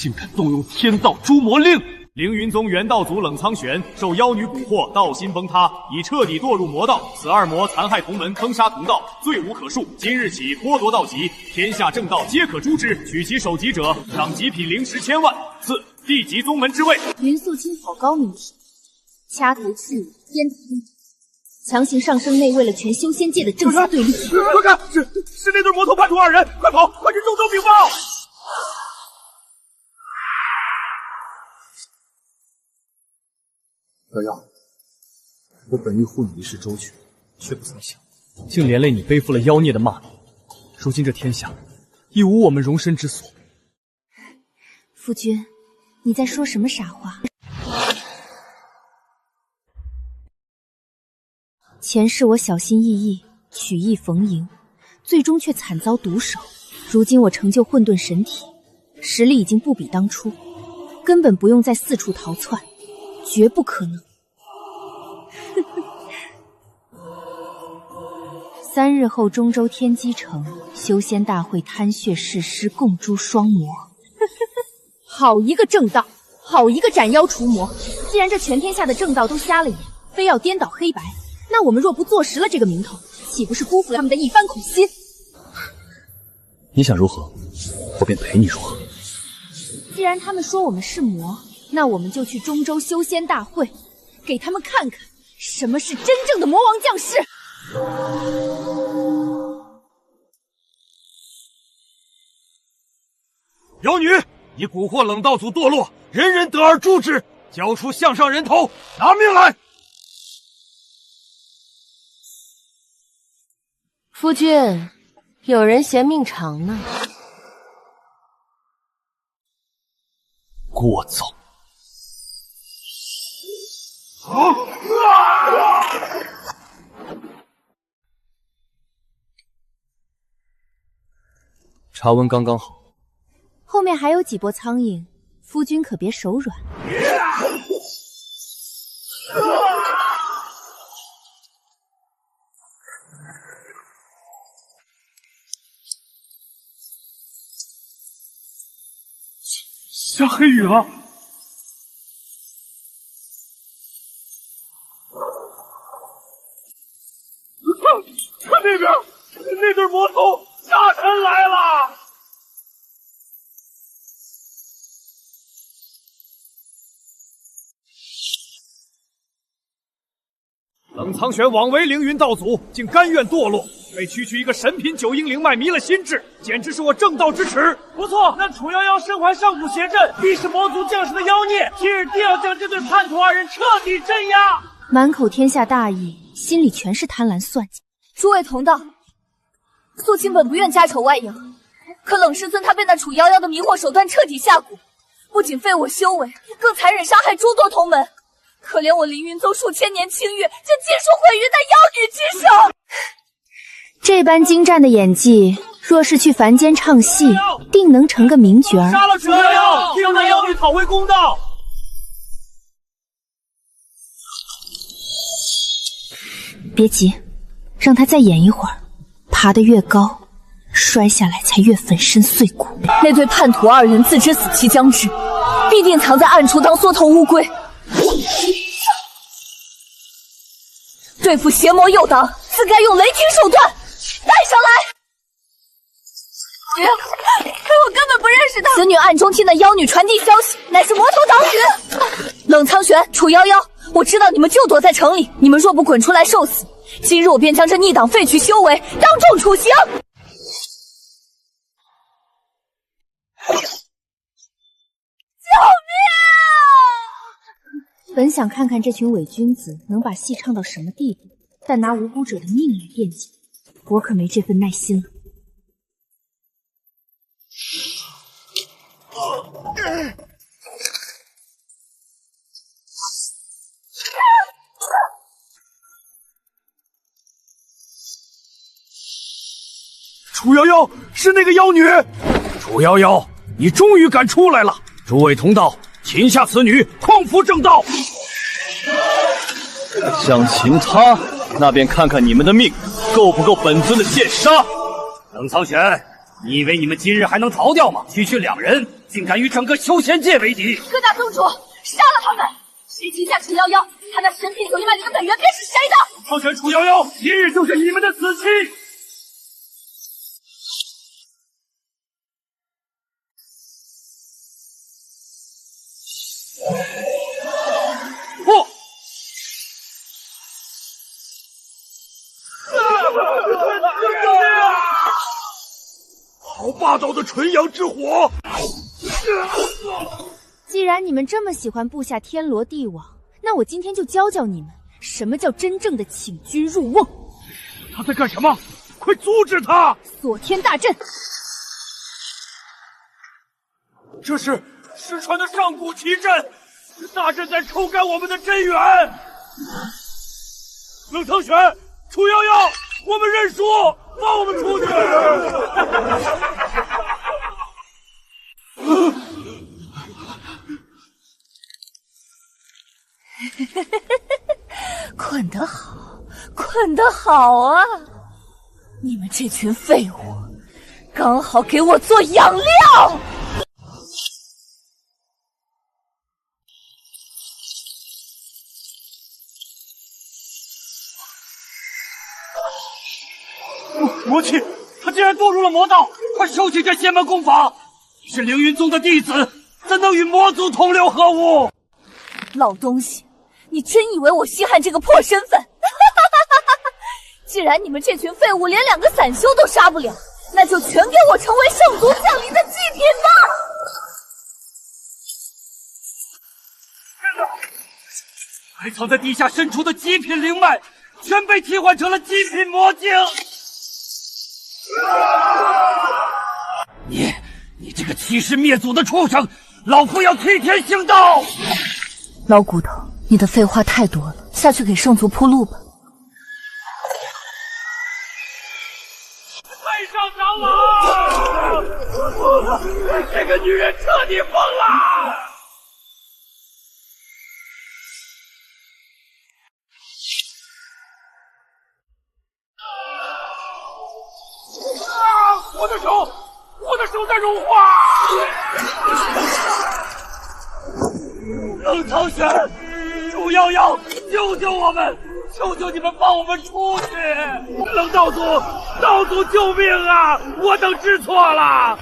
Speaker 8: 竟敢动用天道诛魔令！凌云宗元道祖冷苍玄受妖女蛊惑，道心崩塌，已彻底堕入魔道。此二魔残害同门，坑杀同道，罪无可恕。今日起剥夺道籍，天下正道皆可诛之。取其首级者，赏极品灵石1000万，赐地级宗门之位。
Speaker 2: 云素清好高明之，掐头去尾，颠倒黑白，强行上升内，为了全修仙界的正邪对立。
Speaker 6: 快看，是那对魔头叛徒2人，快跑，快去中州禀报！
Speaker 8: 瑶瑶，我本欲护你一世周全，却不曾想，竟连累你背负了妖孽的骂名。如今这天下，已无我们容身之所。
Speaker 2: 夫君，你在说什么傻话？前世我小心翼翼，曲意逢迎，最终却惨遭毒手。如今我成就混沌神体，实力已经不比当初，根本不用再四处逃窜，绝不可能。3日后，中州天机城修仙大会，贪血誓师，共诛双魔。好一个正道，好一个斩妖除魔！既然这全天下的正道都瞎了眼，非要颠倒黑白，那我们若不坐实了这个名头，岂不是辜负了他们的一番苦心？
Speaker 8: 你想如何，我便陪你如何。
Speaker 2: 既然他们说我们是魔，那我们就去中州修仙大会，给他们看看什么是真正的魔王降世。
Speaker 6: 妖女，你蛊惑冷道祖堕落，人人得而诛之，交出项上人头，拿命来！
Speaker 7: 夫君，有人嫌命长呢。
Speaker 8: 聒噪！茶温刚刚好。
Speaker 2: 后面还有几波苍蝇，夫君可别手软。
Speaker 6: 下黑雨了！看那边，那对魔头下山来了！冷苍玄枉为凌云道祖，竟甘愿堕落，被区区一个神品9阴灵脉迷了心智，简直是我正道之耻！不错，那楚夭夭身怀上古邪阵，必是魔族降世的妖孽，今日定要将这对叛徒2人彻底镇压！
Speaker 2: 满口天下大义，心里全是贪婪算计。
Speaker 5: 诸位同道，素清本不愿家丑外扬，可冷师尊他被那楚夭夭的迷惑手段彻底下蛊，不仅废我修为，更残忍杀害诸多同门。可怜我凌云宗数千年清誉，竟尽数毁于那妖女之手。
Speaker 2: 这般精湛的演技，若是去凡间唱戏，定能成个名角儿。
Speaker 6: 杀了楚夭夭，替那妖女讨回公道！
Speaker 2: 别急，让他再演一会儿，爬得越高，摔下来才越粉身碎骨。
Speaker 5: 那对叛徒二人自知死期将至，必定藏在暗处当缩头乌龟。对付邪魔右党，自该用雷霆手段，带上来！
Speaker 7: 不要，我根本不认识他。
Speaker 5: 此女暗中替那妖女传递消息，乃是魔头党羽。冷苍玄、楚夭夭，我知道你们就躲在城里，你们若不滚出来受死，今日我便将这逆党废去修为，当众处刑。救命！
Speaker 2: 本想看看这群伪君子能把戏唱到什么地步，但拿无辜者的命来辩解，我可没这份耐心了。
Speaker 6: 楚瑶瑶是那个妖女。楚瑶瑶，你终于敢出来了！诸位同道，擒下此女，匡扶正道。
Speaker 8: 想擒她，那便看看你们的命够不够本尊的剑杀。
Speaker 10: 冷苍玄，你以为你们今日还能逃掉吗？区区2人，竟敢与整个修仙界为敌！
Speaker 5: 各大宗主，杀了他们！谁擒下楚夭夭，他那神品9灵脉灵的本源便是谁的！
Speaker 10: 苍玄、楚瑶瑶，今日就是你们的死期！
Speaker 6: 不！好霸道的纯阳之火！
Speaker 2: 既然你们这么喜欢布下天罗地网，那我今天就教教你们什么叫真正的请君入瓮。
Speaker 6: 他在干什么？快阻止他！
Speaker 2: 锁天大阵，
Speaker 6: 这是失传的上古奇阵，大阵在抽干我们的真元。冷苍玄、楚瑶瑶，我们认输，放我们出去！
Speaker 5: 困得好，困得好啊！你们这群废物，刚好给我做养料！
Speaker 10: 魔气，他竟然堕入了魔道！快收起这邪门功法！你是凌云宗的弟子，怎能与魔族同流合污？
Speaker 5: 老东西，你真以为我稀罕这个破身份？既然你们这群废物连2个散修都杀不了，那就全给我成为圣族降临的祭品吧！
Speaker 10: 埋藏在地下深处的极品灵脉，全被替换成了极品魔晶。你这个欺师灭祖的畜生，老夫要替天行道！
Speaker 5: 老骨头，你的废话太多了，下去给圣族铺路吧。
Speaker 6: 太上长老，这个女人彻底疯了！我的手在融化！
Speaker 10: 冷苍玄、楚瑶瑶，救救我们！求求你们放我们出去！
Speaker 6: 冷道祖救命啊！我等知错了。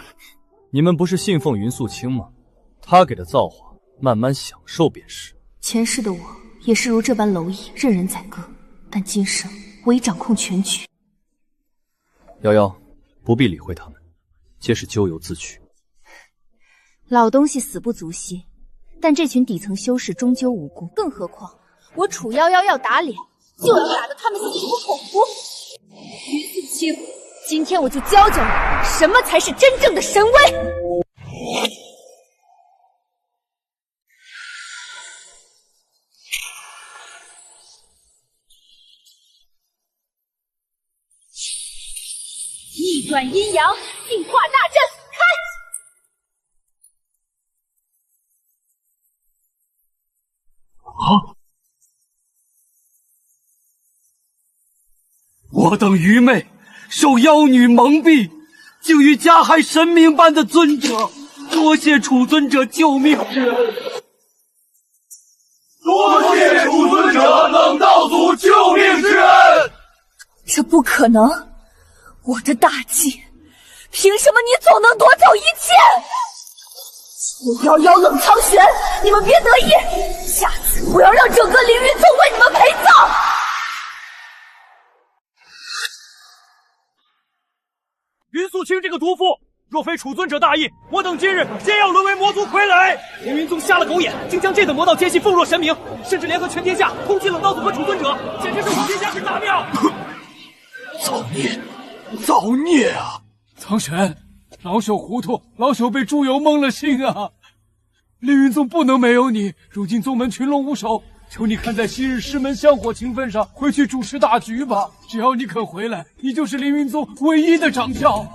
Speaker 8: 你们不是信奉云素清吗？他给的造化，慢慢享受便是。
Speaker 2: 前世的我也是如这般蝼蚁，任人宰割，但今生我已掌控全局。
Speaker 8: 瑶瑶，不必理会他们，皆是咎由自取。
Speaker 2: 老东西死不足惜，但这群底层修士终究无辜，更何况我楚夭夭要打脸，就要打得他们心服口服。于素清，今天我就教教你什么才是真正的神威。逆转阴阳，净化大阵，开！
Speaker 6: 啊！
Speaker 3: 我等愚昧，受妖女蒙蔽，竟欲加害神明般的尊者，多谢楚尊者救命之恩。
Speaker 11: 多谢楚尊者等道祖救命之恩。
Speaker 5: 这不可能！我的大计，凭什么你总能夺走一切？楚妖妖、冷苍玄，你们别得意，下次我要让整个凌云宗为你们陪葬！
Speaker 6: 云素清这个毒妇，若非楚尊者大义，我等今日皆要沦为魔族傀儡。凌云宗瞎了狗眼，竟将这等魔道奸细奉若神明，甚至联合全天下通缉冷道祖和楚尊者，简直是无天下之大妙！
Speaker 11: 造孽，造孽啊！
Speaker 3: 苍玄，老朽糊涂，老朽被猪油蒙了心啊！凌云宗不能没有你，如今宗门群龙无首，求你看在昔日师门香火情分上，回去主持大局吧。只要你肯回来，你就是凌云宗唯一的掌教。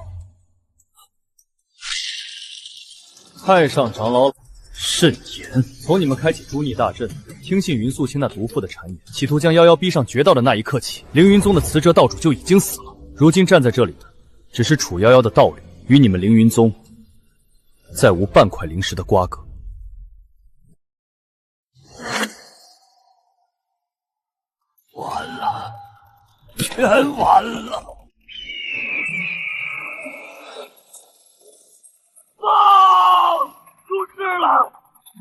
Speaker 8: 太上长老慎言！从你们开启诛逆大阵，听信云素清那毒妇的谗言，企图将夭夭逼上绝道的那一刻起，凌云宗的辞哲道主就已经死了。如今站在这里的，只是楚夭夭的道侣，与你们凌云宗再无半块灵石的瓜葛。
Speaker 11: 完了，全完了！
Speaker 6: 出事了！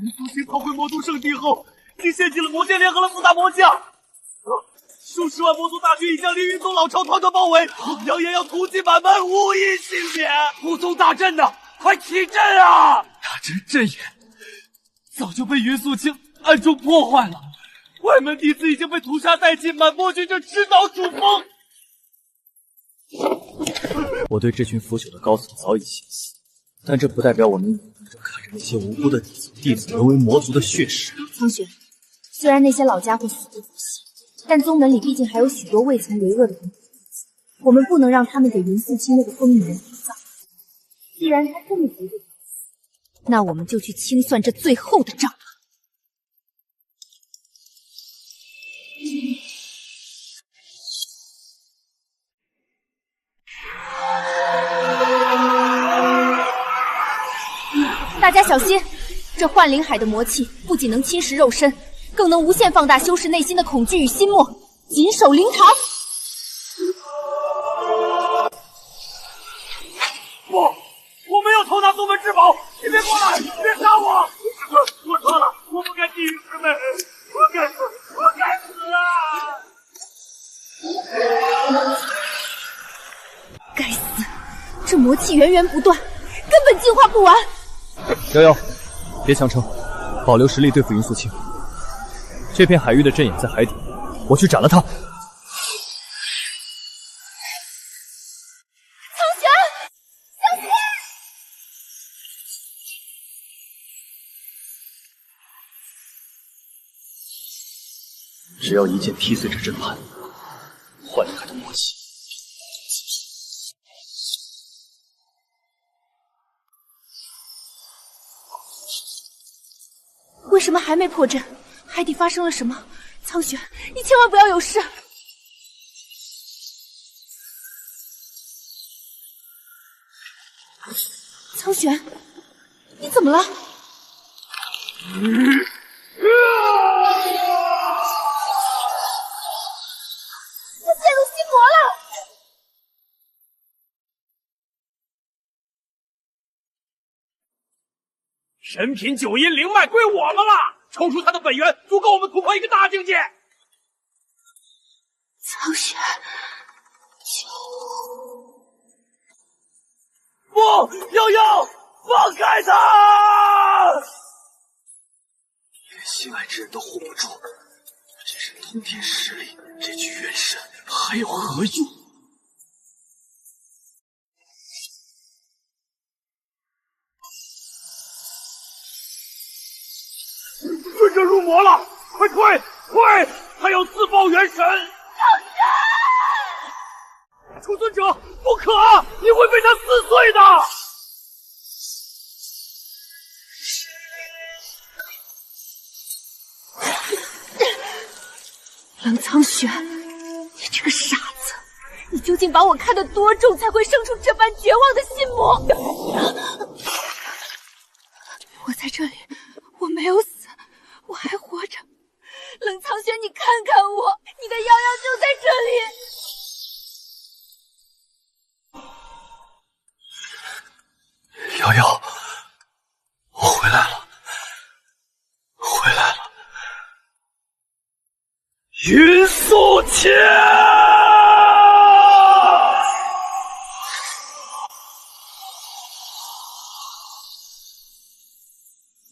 Speaker 6: 云素清逃回魔族圣地后，竟献祭了魔剑，联合了4大魔将。数十万魔族大军已将凌云宗老巢团团包围，扬言要屠尽满门，无一幸免。
Speaker 3: 魔宗大阵呢？快起阵啊！大阵阵眼早就被云素清暗中破坏了，
Speaker 6: 外门弟子已经被屠杀殆尽，满魔军正吃岛主峰。
Speaker 8: 我对这群腐朽的高层早已心死，但这不代表我能眼睁睁看着那些无辜的弟子沦为魔族的血食。
Speaker 2: 苍玄，虽然那些老家伙死不足惜，但宗门里毕竟还有许多未曾为恶的人，我们不能让他们给云素清那个疯女人陪葬。既然他这么决定，那我们就去清算这最后的账吧。大家小心，这幻灵海的魔气不仅能侵蚀肉身，更能无限放大修士内心的恐惧与心魔。谨守灵堂。
Speaker 6: 不，我们要偷拿宗门至宝，你别过来，别杀我！我错了，我不该觊觎师妹，我该死啊！
Speaker 2: 该死，这魔气源源不断，根本进化不完。
Speaker 8: 夭夭，别强撑，保留实力对付云素清。这片海域的阵眼在海底，我去斩了他。苍
Speaker 2: 玄，小心！
Speaker 8: 只要一剑劈碎这阵盘，幻灵海的魔气。
Speaker 2: 为什么还没破阵？海底发生了什么？苍玄，你千万不要有事！苍玄，你怎么了？他陷入心魔了！
Speaker 6: 神品九阴灵脉归我们了，抽出它的本源，足够我们突破一个大境界。
Speaker 2: 苍玄，
Speaker 6: 不，夭夭，放开他！
Speaker 11: 连心爱之人都护不住，真是通天实力，这具元神还有何用？
Speaker 6: 尊者入魔了，快退！他要自爆元神！楚尊者，不可！你会被他撕碎的！
Speaker 2: 冷苍玄，你这个傻子，
Speaker 7: 究竟把我看得多重，才会生出这般绝望的心魔？我在这里，我没有死，我还活着。冷苍玄，你看看我，你的瑶瑶就在这
Speaker 3: 里。瑶瑶，我回来了，回来了。云素千，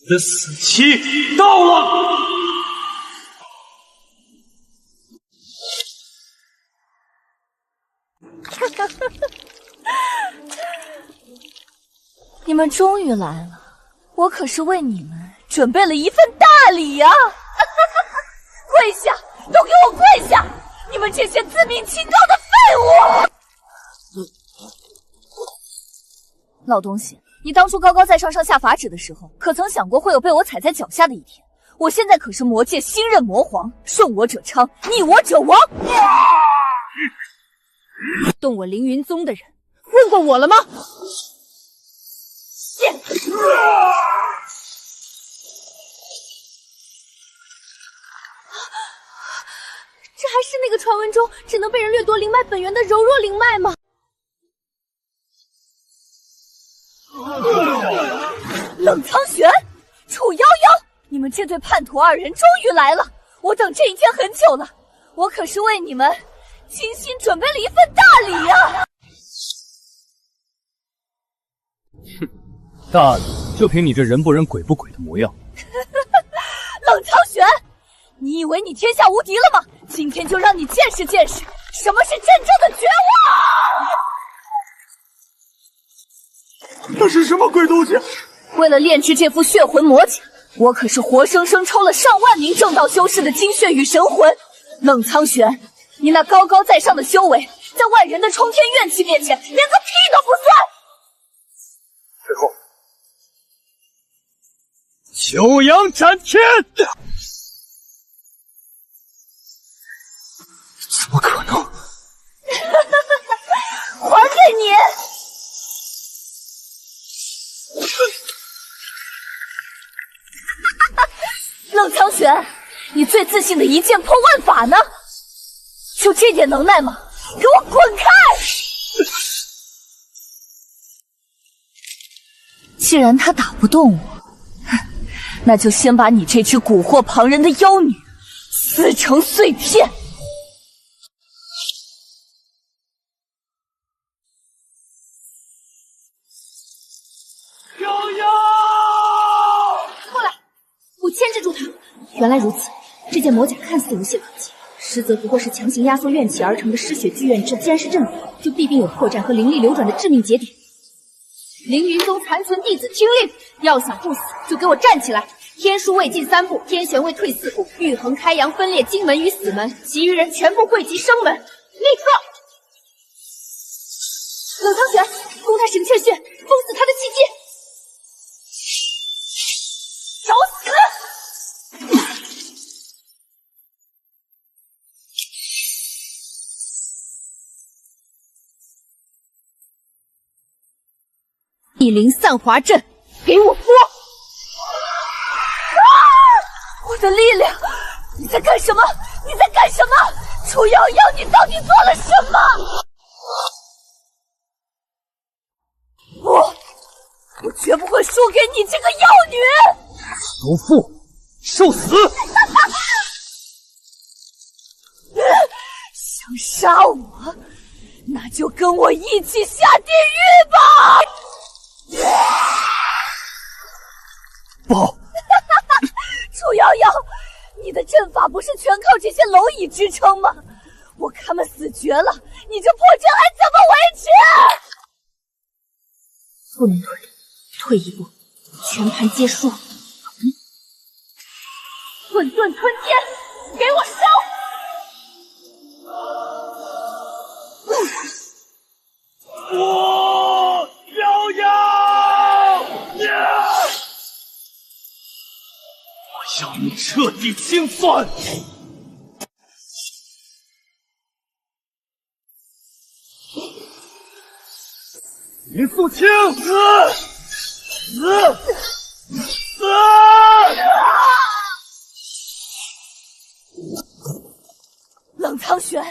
Speaker 6: 你的死期到了。
Speaker 5: 你们终于来了，我可是为你们准备了一份大礼呀！跪下，都给我跪下！你们这些自命清高的废物！老东西，你当初高高在上上下法旨的时候，可曾想过会有被我踩在脚下的一天？我现在可是魔界新任魔皇，顺我者昌，逆我者亡。动我凌云宗的人，问过我了吗？这还是那个传闻中只能被人掠夺灵脉本源的柔弱灵脉吗？冷苍玄，楚夭夭，你们这对叛徒二人终于来了！我等这一天很久了，我可是为你们精心准备了一份大礼呀！
Speaker 8: 哼，大礼就凭你这人不人鬼不鬼的模样。
Speaker 5: 冷苍玄，你以为你天下无敌了吗？今天就让你见识见识什么是真正的绝
Speaker 11: 望！那是什么鬼东西？
Speaker 5: 为了炼制这副血魂魔甲，我可是活生生抽了上万名正道修士的精血与神魂。冷苍玄，你那高高在上的修为，在万人的冲天怨气面前，连个屁都不算。
Speaker 11: 最后，
Speaker 6: 九阳斩天！
Speaker 3: 怎么可能？
Speaker 5: 还给你！冷苍玄，你最自信的一剑破万法呢？就这点能耐吗？给我滚开！既然他打不动我，那就先把你这只蛊惑旁人的妖女撕成碎片！
Speaker 6: 瑶瑶，
Speaker 2: 过来，我牵制住他。原来如此，这件魔甲看似无懈可击，实则不过是强行压缩怨气而成的失血聚怨阵。既然是阵法，就必定有破绽和灵力流转的致命节点。凌云宗残存弟子听令，要想不死，就给我站起来！天书未尽3步，天玄未退4步，玉衡开阳分裂金门与死门，其余人全部汇集生门。立刻！冷苍玄，攻他神阙穴，封死他的气机！找死！一灵散华阵，给我播！
Speaker 5: 我的力量！你在干什么？你在干什么？楚瑶瑶，你到底做了什么？我绝不会输给你这个妖女！
Speaker 8: 毒妇，受死！
Speaker 5: 想杀我，那就跟我一起下地狱吧！
Speaker 8: 不，
Speaker 5: 楚瑶瑶，你的阵法不是全靠这些蝼蚁支撑吗？我他妈死绝了，你这破阵还怎么维持？
Speaker 2: 不能退，退一步，全盘皆输。
Speaker 5: 混沌吞天，给我烧！
Speaker 6: 我瑶瑶，我要你彻底清算！林素清，死！
Speaker 5: 冷苍玄，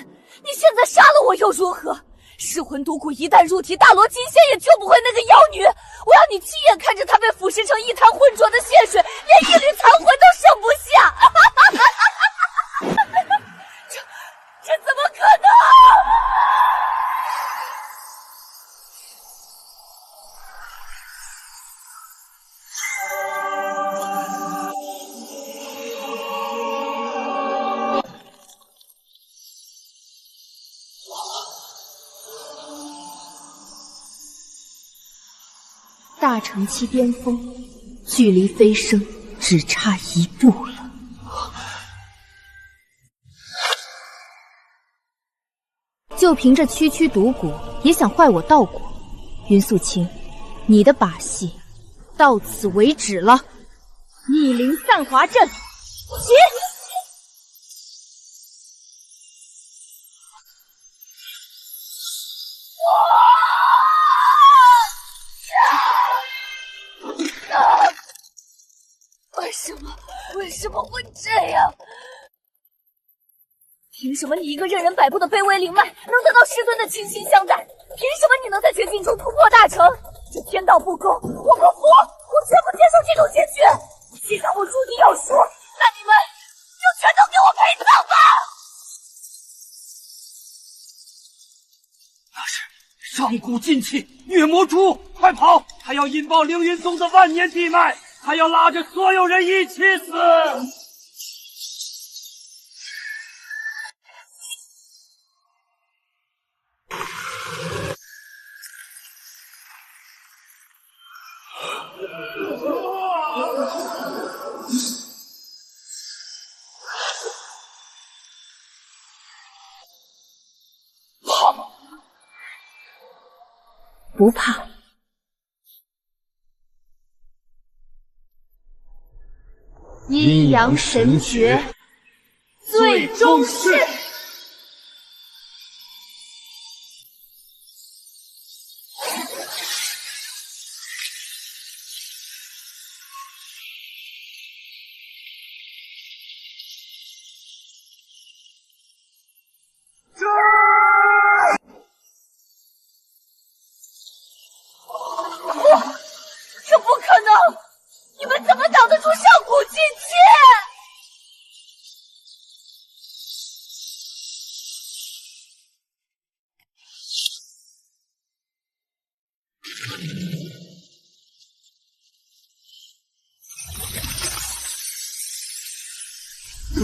Speaker 5: 你现在杀了我又如何？噬魂毒蛊一旦入体，大罗金仙也救不回那个妖女。我要你亲眼看着她被腐蚀成一滩浑浊的血水，连一缕残魂都剩不下。这怎么可能？
Speaker 2: 大乘期巅峰，距离飞升只差一步了。就凭这区区毒蛊，也想坏我道果？云素清，你的把戏到此为止了。逆鳞散华阵，起！
Speaker 5: 为什么会这样？凭什么你一个任人摆布的卑微灵脉能得到师尊的倾心相待？凭什么你能在绝境中突破大成？这天道不公，我不服！我绝不接受这种结局！既然我注定要输，那你们就全都给我陪葬吧！
Speaker 6: 那是上古禁器虐魔珠，快跑！他要引爆凌云宗的万年地脉！他要拉着所有人一起死！怕吗？
Speaker 2: 不怕。阴阳神诀，
Speaker 5: 最终式。这不可能！你们怎么挡得住上古禁器？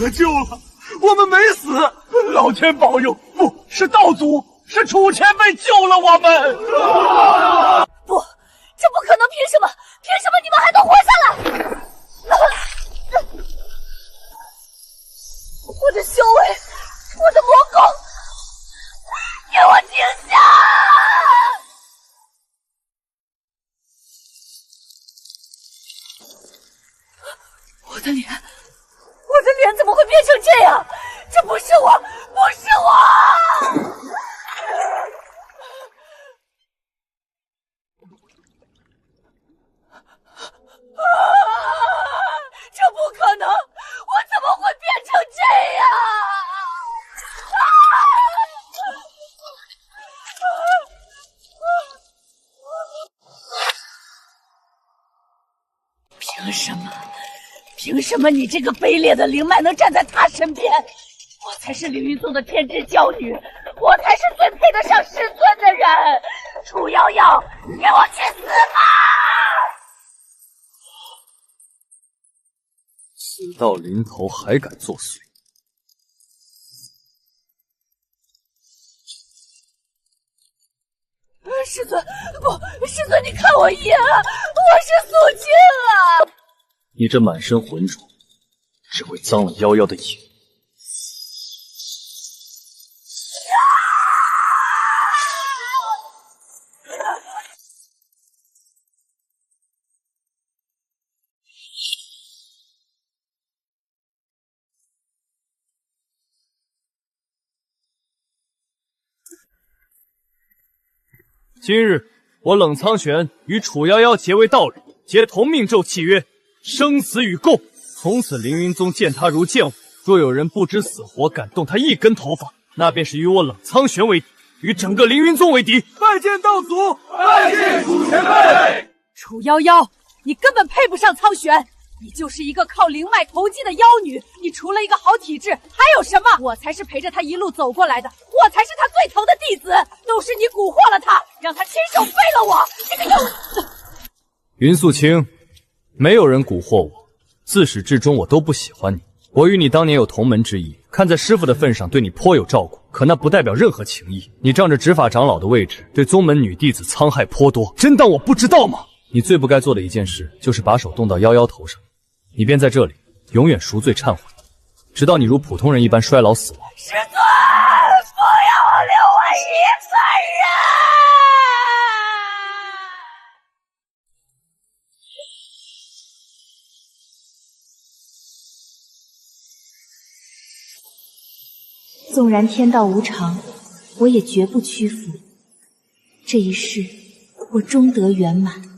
Speaker 6: 得救了，我们没死！老天保佑，不是道祖，是楚前辈救了我们！
Speaker 5: 不，这不可能！凭什么？凭什么你们还能活下来？我的修为，我的魔功，给我停下！我的脸，我的脸怎么会变成这样？这不是我，不是我！这不可能！我怎么会变成这样？凭什么？凭什么你这个卑劣的灵脉能站在他身边？我才是凌云宗的天之娇女，我才是最配得上师尊的人！楚瑶瑶，给我去死吧！
Speaker 8: 死到临头还敢作祟！
Speaker 5: 师尊，不，师尊，你看我一眼，我是素清啊！
Speaker 8: 你这满身浑浊，只会脏了夭夭的眼。
Speaker 1: 今日
Speaker 8: 我冷苍玄与楚夭夭结为道侣，结同命咒契约，生死与共。从此凌云宗见他如见我，若有人不知死活，敢动他一根头发，那便是与我冷苍玄为敌，与整个凌云宗为敌。
Speaker 3: 拜见道祖，
Speaker 6: 拜见楚前辈。
Speaker 5: 楚夭夭，你根本配不上苍玄，你就是一个靠灵脉投机的妖女，你除了一个好体质，还有什么？我才是陪着他一路走过来的，我才是他最疼的弟子，都是你蛊惑了他，让他亲手废了我，这个幼子！
Speaker 8: 云素清，没有人蛊惑我，自始至终我都不喜欢你。我与你当年有同门之谊，看在师父的份上对你颇有照顾，可那不代表任何情谊。你仗着执法长老的位置，对宗门女弟子戕害颇多，真当我不知道吗？你最不该做的一件事，就是把手动到夭夭头上，你便在这里永远赎罪忏悔，直到你如普通人一般衰老死亡。
Speaker 5: 师尊，不要留我一个
Speaker 2: 人！纵然天道无常，我也绝不屈服。这一世，我终得圆满。